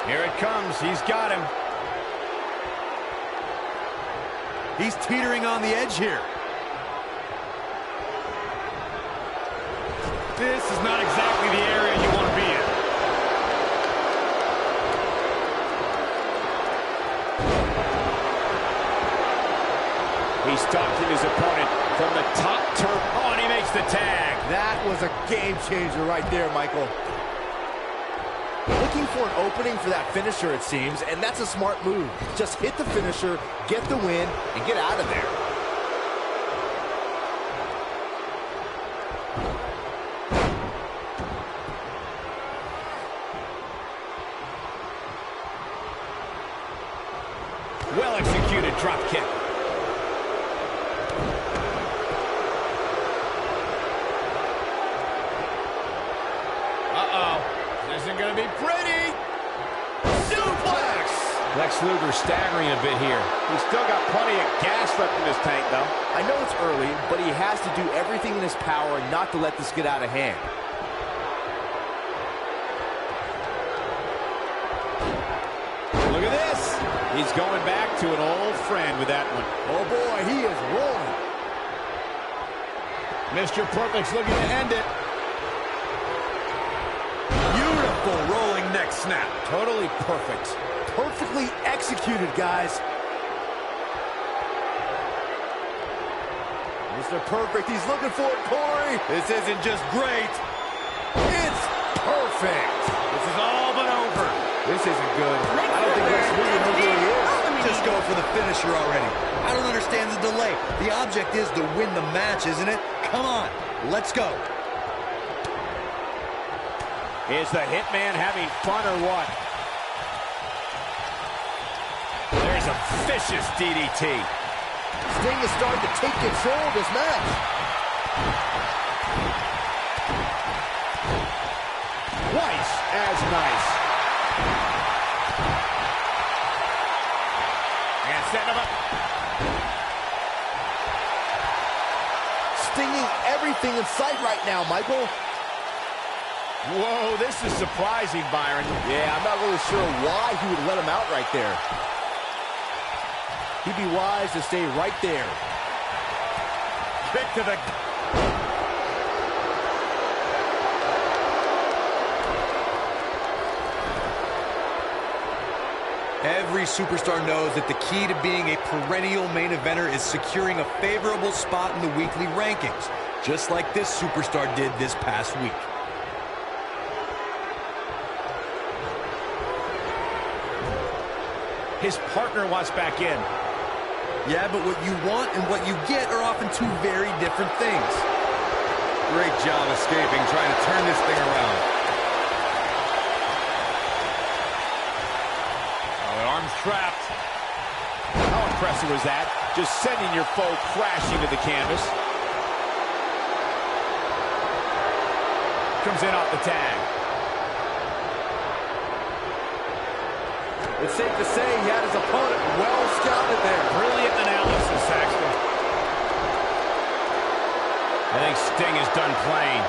Here it comes. He's got him. He's teetering on the edge here. This is not exactly the area you want to be in. He's stalking his opponent from the top turn. Oh, and he makes the tag. That was a game changer right there, Michael. Looking for an opening for that finisher, it seems, and that's a smart move. Just hit the finisher, get the win, and get out of there. Well-executed drop kick. This isn't going to be pretty. Suplex! Lex Luger staggering a bit here. He's still got plenty of gas left in his tank, though. I know it's early, but he has to do everything in his power not to let this get out of hand. Look at this. He's going back to an old friend with that one. Oh, boy, he is rolling. Mr. Perfect's looking to end it. Beautiful rolling neck snap. Totally perfect. Perfectly executed, guys. Mr. Perfect, he's looking for it, Corey. This isn't just great. It's perfect. This is all but over. This isn't good. I don't think Lex Luger knows where he is. Just go for the finisher already. I don't understand the delay. The object is to win the match, isn't it? Come on, let's go. Is the Hitman having fun or what? There's a vicious DDT. Sting is starting to take control of this match. Twice as nice. And setting him up. Stinging everything in sight right now, Michael. Whoa, this is surprising, Byron. Yeah, I'm not really sure why he would let him out right there. He'd be wise to stay right there. Kick to the... Every superstar knows that the key to being a perennial main eventer is securing a favorable spot in the weekly rankings, just like this superstar did this past week. His partner wants back in. Yeah, but what you want and what you get are often two very different things. Great job escaping, trying to turn this thing around. Oh, the arm's trapped. How impressive was that? Just sending your foe crashing to the canvas. Comes in off the tag. It's safe to say he had his opponent well scouted there. Brilliant analysis, Saxton. I think Sting is done playing.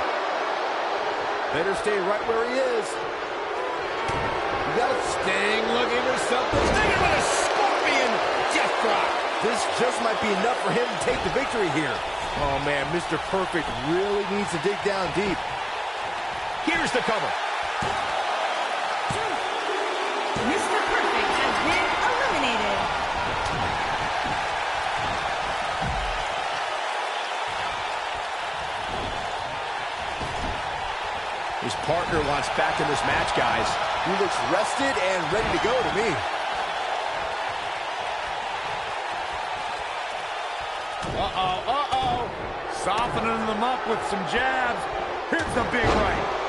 Better stay right where he is. You got it. Sting looking for something. Sting with a scorpion death drop. This just might be enough for him to take the victory here. Oh, man, Mr. Perfect really needs to dig down deep. Here's the cover. Mr. Perfect has been eliminated. His partner wants back in this match, guys. He looks rested and ready to go to me. Uh-oh. Softening them up with some jabs. Here's the big right.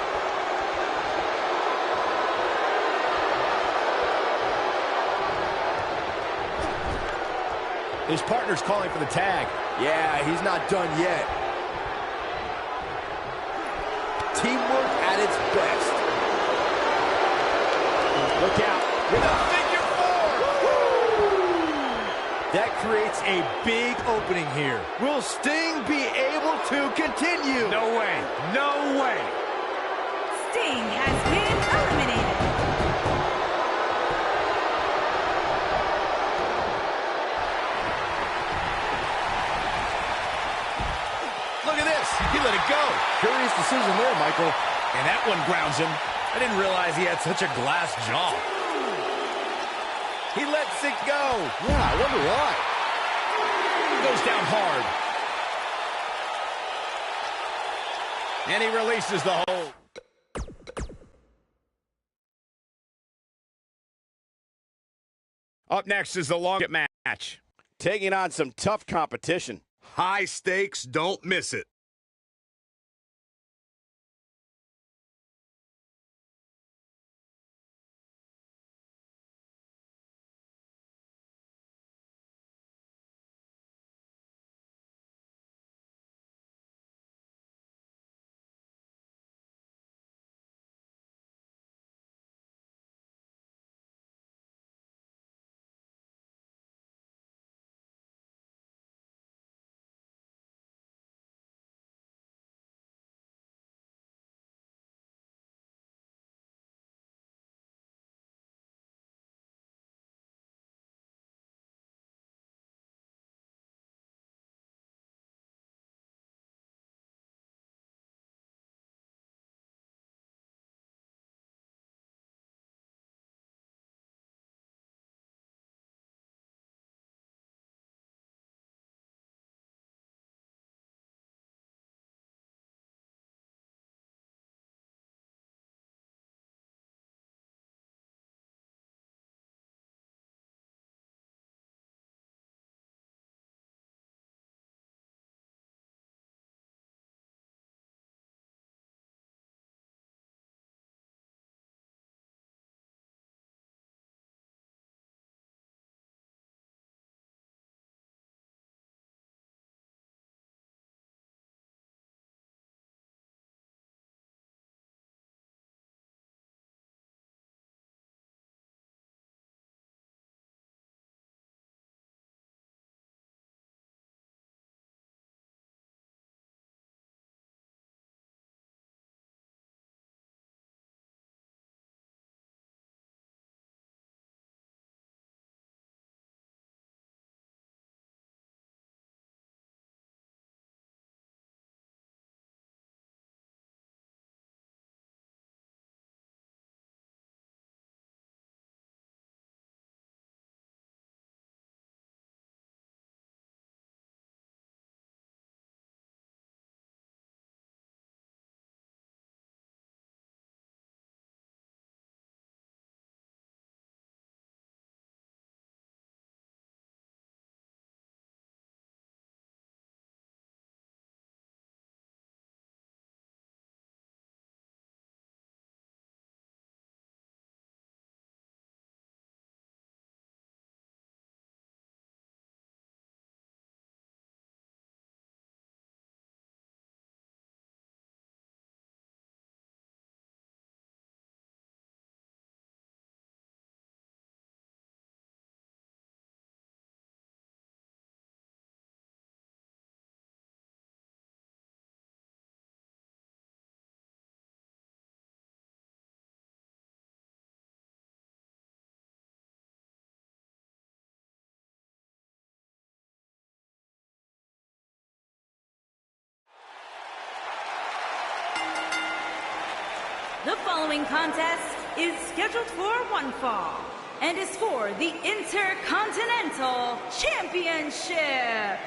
His partner's calling for the tag. Yeah, he's not done yet. Teamwork at its best. Look out. With a figure four. That creates a big opening here. Will Sting be able to continue? No way. No way. Sting has been eliminated. Look at this. He let it go. Curious decision there, Michael. And that one grounds him. I didn't realize he had such a glass jaw. He lets it go. Yeah, I wonder why. Goes down hard. And he releases the hold. Up next is the long match. Taking on some tough competition. High stakes, don't miss it. The following contest is scheduled for one fall and is for the Intercontinental Championship.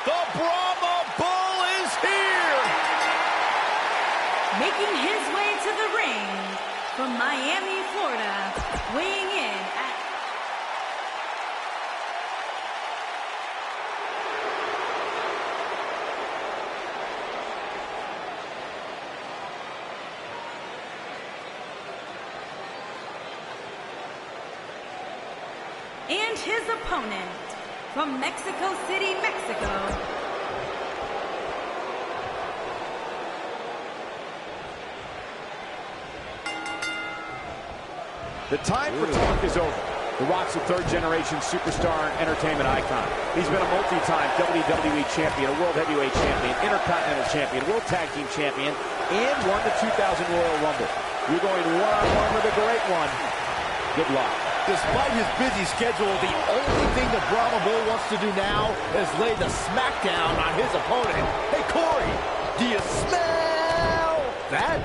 The Brahma Bull is here! Making his way to the ring from Miami, Florida, weighing in at his opponent from Mexico City, Mexico. The time for talk is over. The Rock's a third-generation superstar and entertainment icon. He's been a multi-time WWE champion, a World Heavyweight champion, Intercontinental champion, World Tag Team champion, and won the 2000 Royal Rumble. You're going one-on-one with a great one. Good luck. Despite his busy schedule, the only thing the Brahma Bull wants to do now is lay the smackdown on his opponent. Hey, Corey, do you smell that?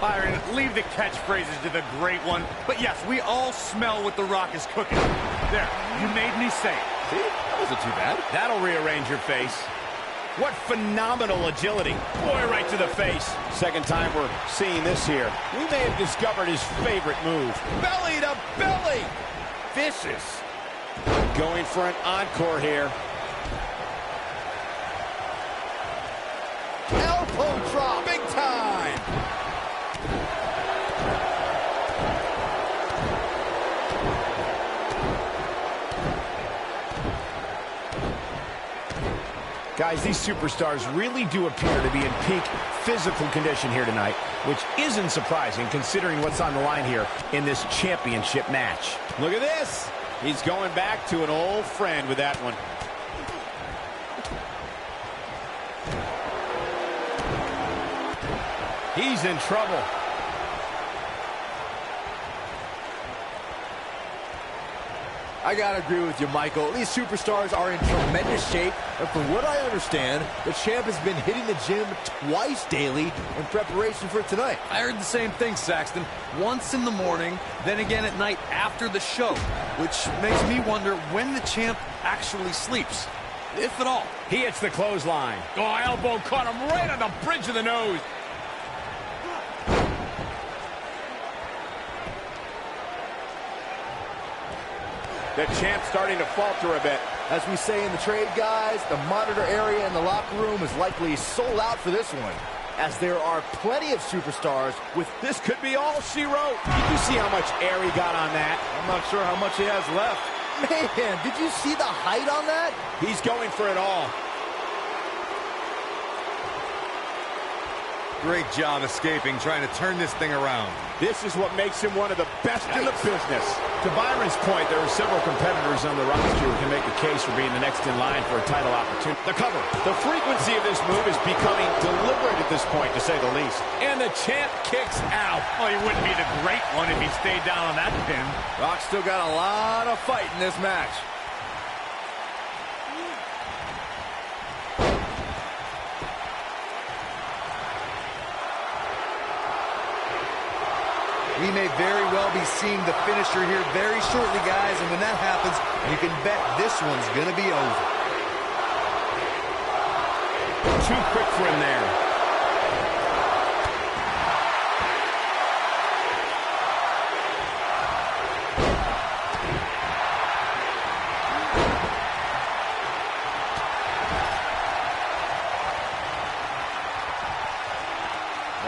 Byron, leave the catchphrases to the great one. But yes, we all smell what The Rock is cooking. There, you made me say it. See, that wasn't too bad. That'll rearrange your face. What phenomenal agility. Boy, right to the face. Second time we're seeing this here. We may have discovered his favorite move. Belly to belly. Vicious. Going for an encore here. Elbow drop. Big time. Guys, these superstars really do appear to be in peak physical condition here tonight, which isn't surprising considering what's on the line here in this championship match. Look at this. He's going back to an old friend with that one. He's in trouble. I gotta agree with you, Michael. These superstars are in tremendous shape, and from what I understand, the champ has been hitting the gym twice daily in preparation for tonight. I heard the same thing, Saxton. Once in the morning, then again at night after the show, which makes me wonder when the champ actually sleeps, if at all. He hits the clothesline. Oh, elbow caught him right on the bridge of the nose. The champ's starting to falter a bit. As we say in the trade, guys, the monitor area in the locker room is likely sold out for this one, as there are plenty of superstars with... This could be all she wrote. Did you see how much air he got on that? I'm not sure how much he has left. Man, did you see the height on that? He's going for it all. Great job escaping, trying to turn this thing around. This is what makes him one of the best in the business. To Byron's point, there are several competitors on the roster who can make a case for being the next in line for a title opportunity. The cover. The frequency of this move is becoming deliberate at this point, to say the least. And the champ kicks out. Oh, he wouldn't be the great one if he stayed down on that pin. Rock's still got a lot of fight in this match. We may very well be seeing the finisher here very shortly, guys, and when that happens, you can bet this one's going to be over. Too quick for him there.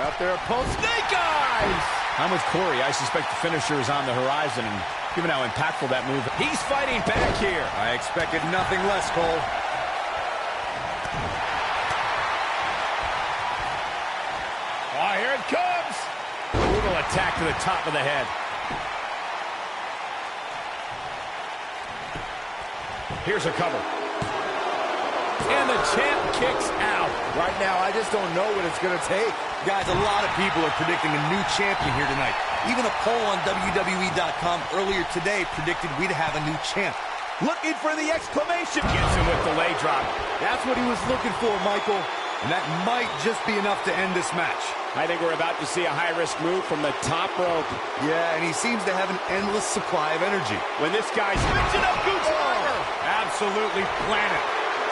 Out there, post snake eyes! I'm with Corey. I suspect the finisher is on the horizon, and given how impactful that move, he's fighting back here. I expected nothing less, Cole. Oh, here it comes. Brutal attack to the top of the head. Here's a cover. And the champ kicks out. Right now, I just don't know what it's going to take. Guys, a lot of people are predicting a new champion here tonight. Even a poll on WWE.com earlier today predicted we'd have a new champ. Looking for the exclamation. Gets him with the leg drop. That's what he was looking for, Michael. And that might just be enough to end this match. I think we're about to see a high-risk move from the top rope. Yeah, and he seems to have an endless supply of energy. When this guy's mixing up Goose Armor. Absolutely planet.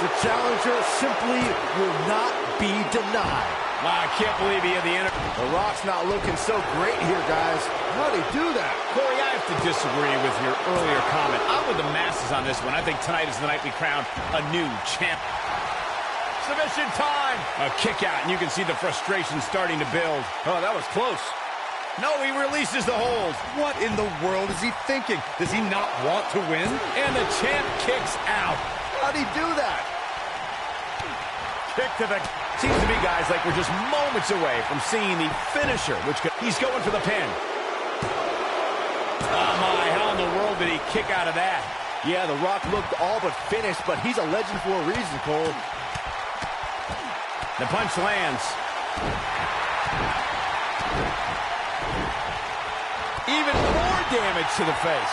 The challenger simply will not be denied. Wow, I can't believe he had the energy. The Rock's not looking so great here, guys. How'd he do that? Corey, I have to disagree with your earlier comment. I'm with the masses on this one. I think tonight is the night we crown a new champ. Submission time. A kick out, and you can see the frustration starting to build. Oh, that was close. No, he releases the hold. What in the world is he thinking? Does he not want to win? And the champ kicks out. How'd he do that? Kick to the... Seems to be, guys, like we're just moments away from seeing the finisher, which he's going for the pin. Oh, my, how in the world did he kick out of that? Yeah, The Rock looked all but finished, but he's a legend for a reason, Cole. The punch lands. Even more damage to the face.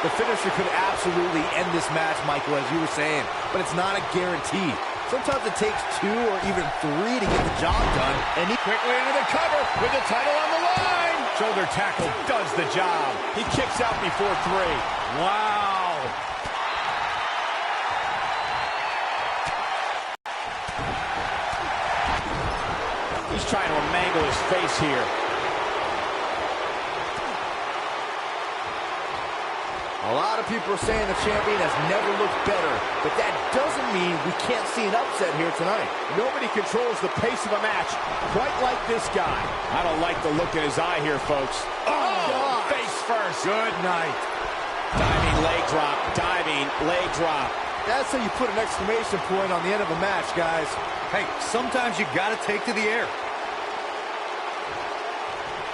The finisher could absolutely end this match, Michael, as you were saying, but it's not a guarantee. Sometimes it takes 2 or even 3 to get the job done. And he quickly into the cover with the title on the line. Shoulder tackle does the job. He kicks out before 3. Wow. He's trying to mangle his face here. A lot of people are saying the champion has never looked better, but that doesn't mean we can't see an upset here tonight. Nobody controls the pace of a match quite like this guy. I don't like the look in his eye here, folks. Oh, face first. Good night. Diving leg drop, diving leg drop. That's how you put an exclamation point on the end of a match, guys. Hey, sometimes you got to take to the air.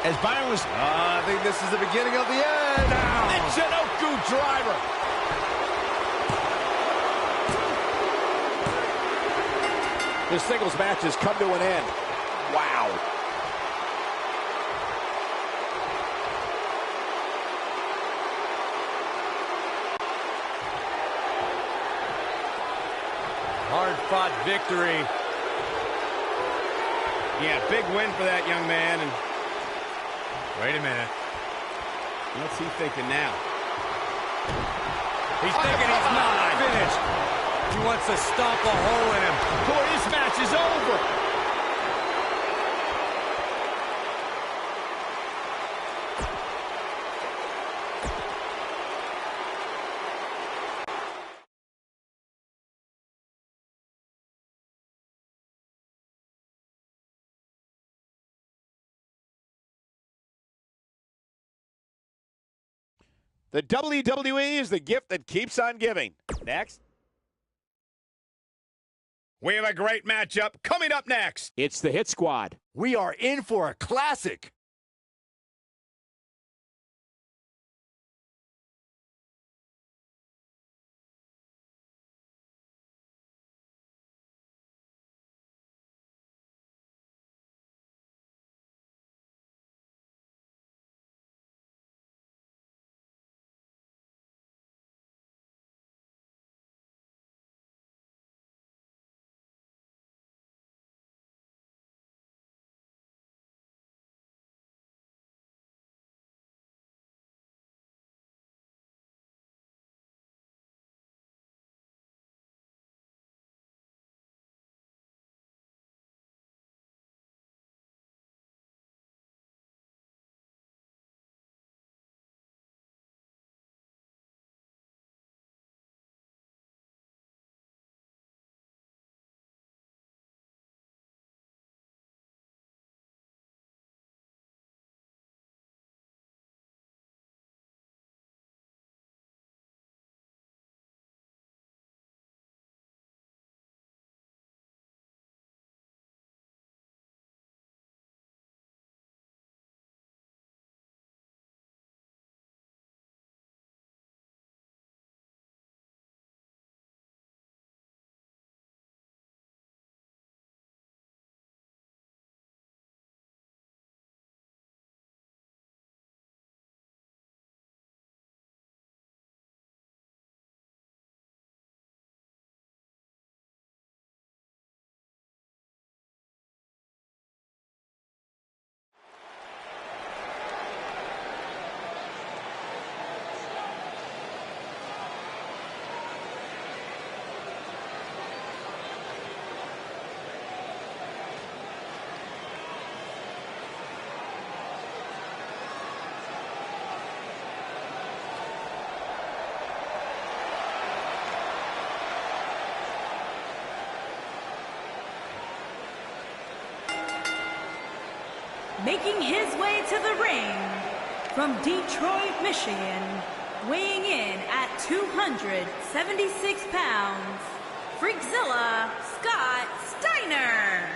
As Byron was... I think this is the beginning of the end. Michinoku driver. This singles match has come to an end. Wow. Hard-fought victory. Yeah, big win for that young man. And wait a minute. What's he thinking now? He's thinking he's not finished. He wants to stomp a hole in him. Boy, this match is over. The WWE is the gift that keeps on giving. Next. We have a great matchup coming up next. It's the Hit Squad. We are in for a classic. Making his way to the ring from Detroit, Michigan, weighing in at 276 pounds, Freakzilla Scott Steiner.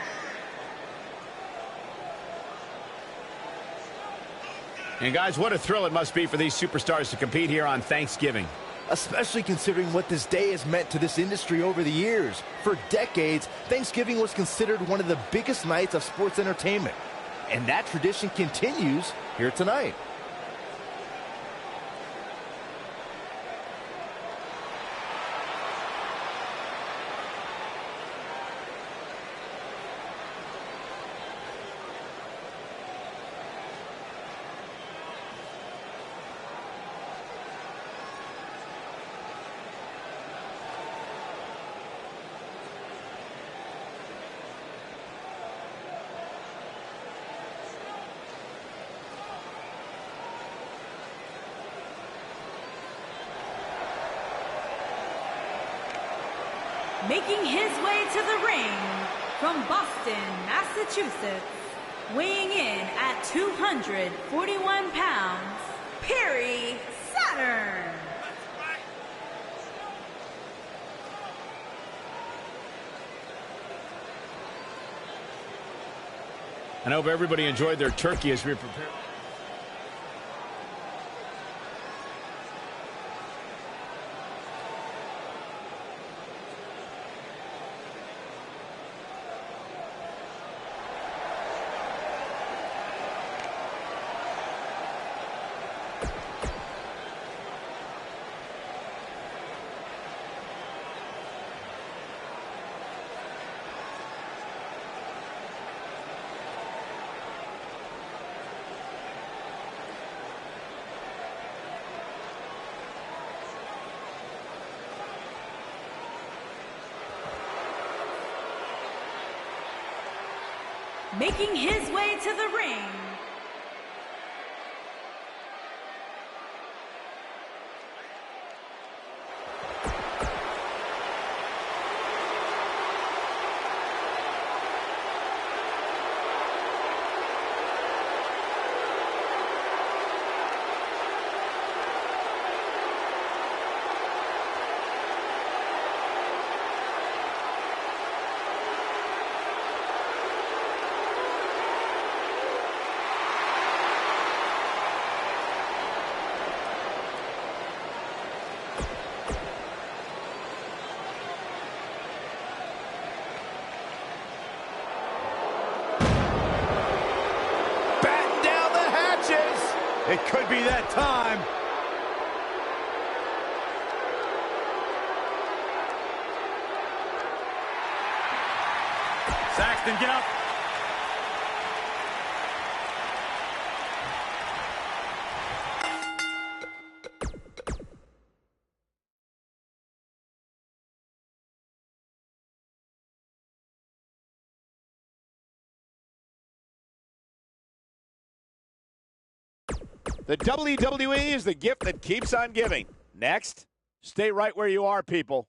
And guys, what a thrill it must be for these superstars to compete here on Thanksgiving. Especially considering what this day has meant to this industry over the years. For decades, Thanksgiving was considered one of the biggest nights of sports entertainment. And that tradition continues here tonight. Making his way to the ring from Boston, Massachusetts, weighing in at 241 pounds, Perry Saturn. I hope everybody enjoyed their turkey as we prepare. Making his way to the ring It could be that time. Saxton, get up. The WWE is the gift that keeps on giving. Next, stay right where you are, people.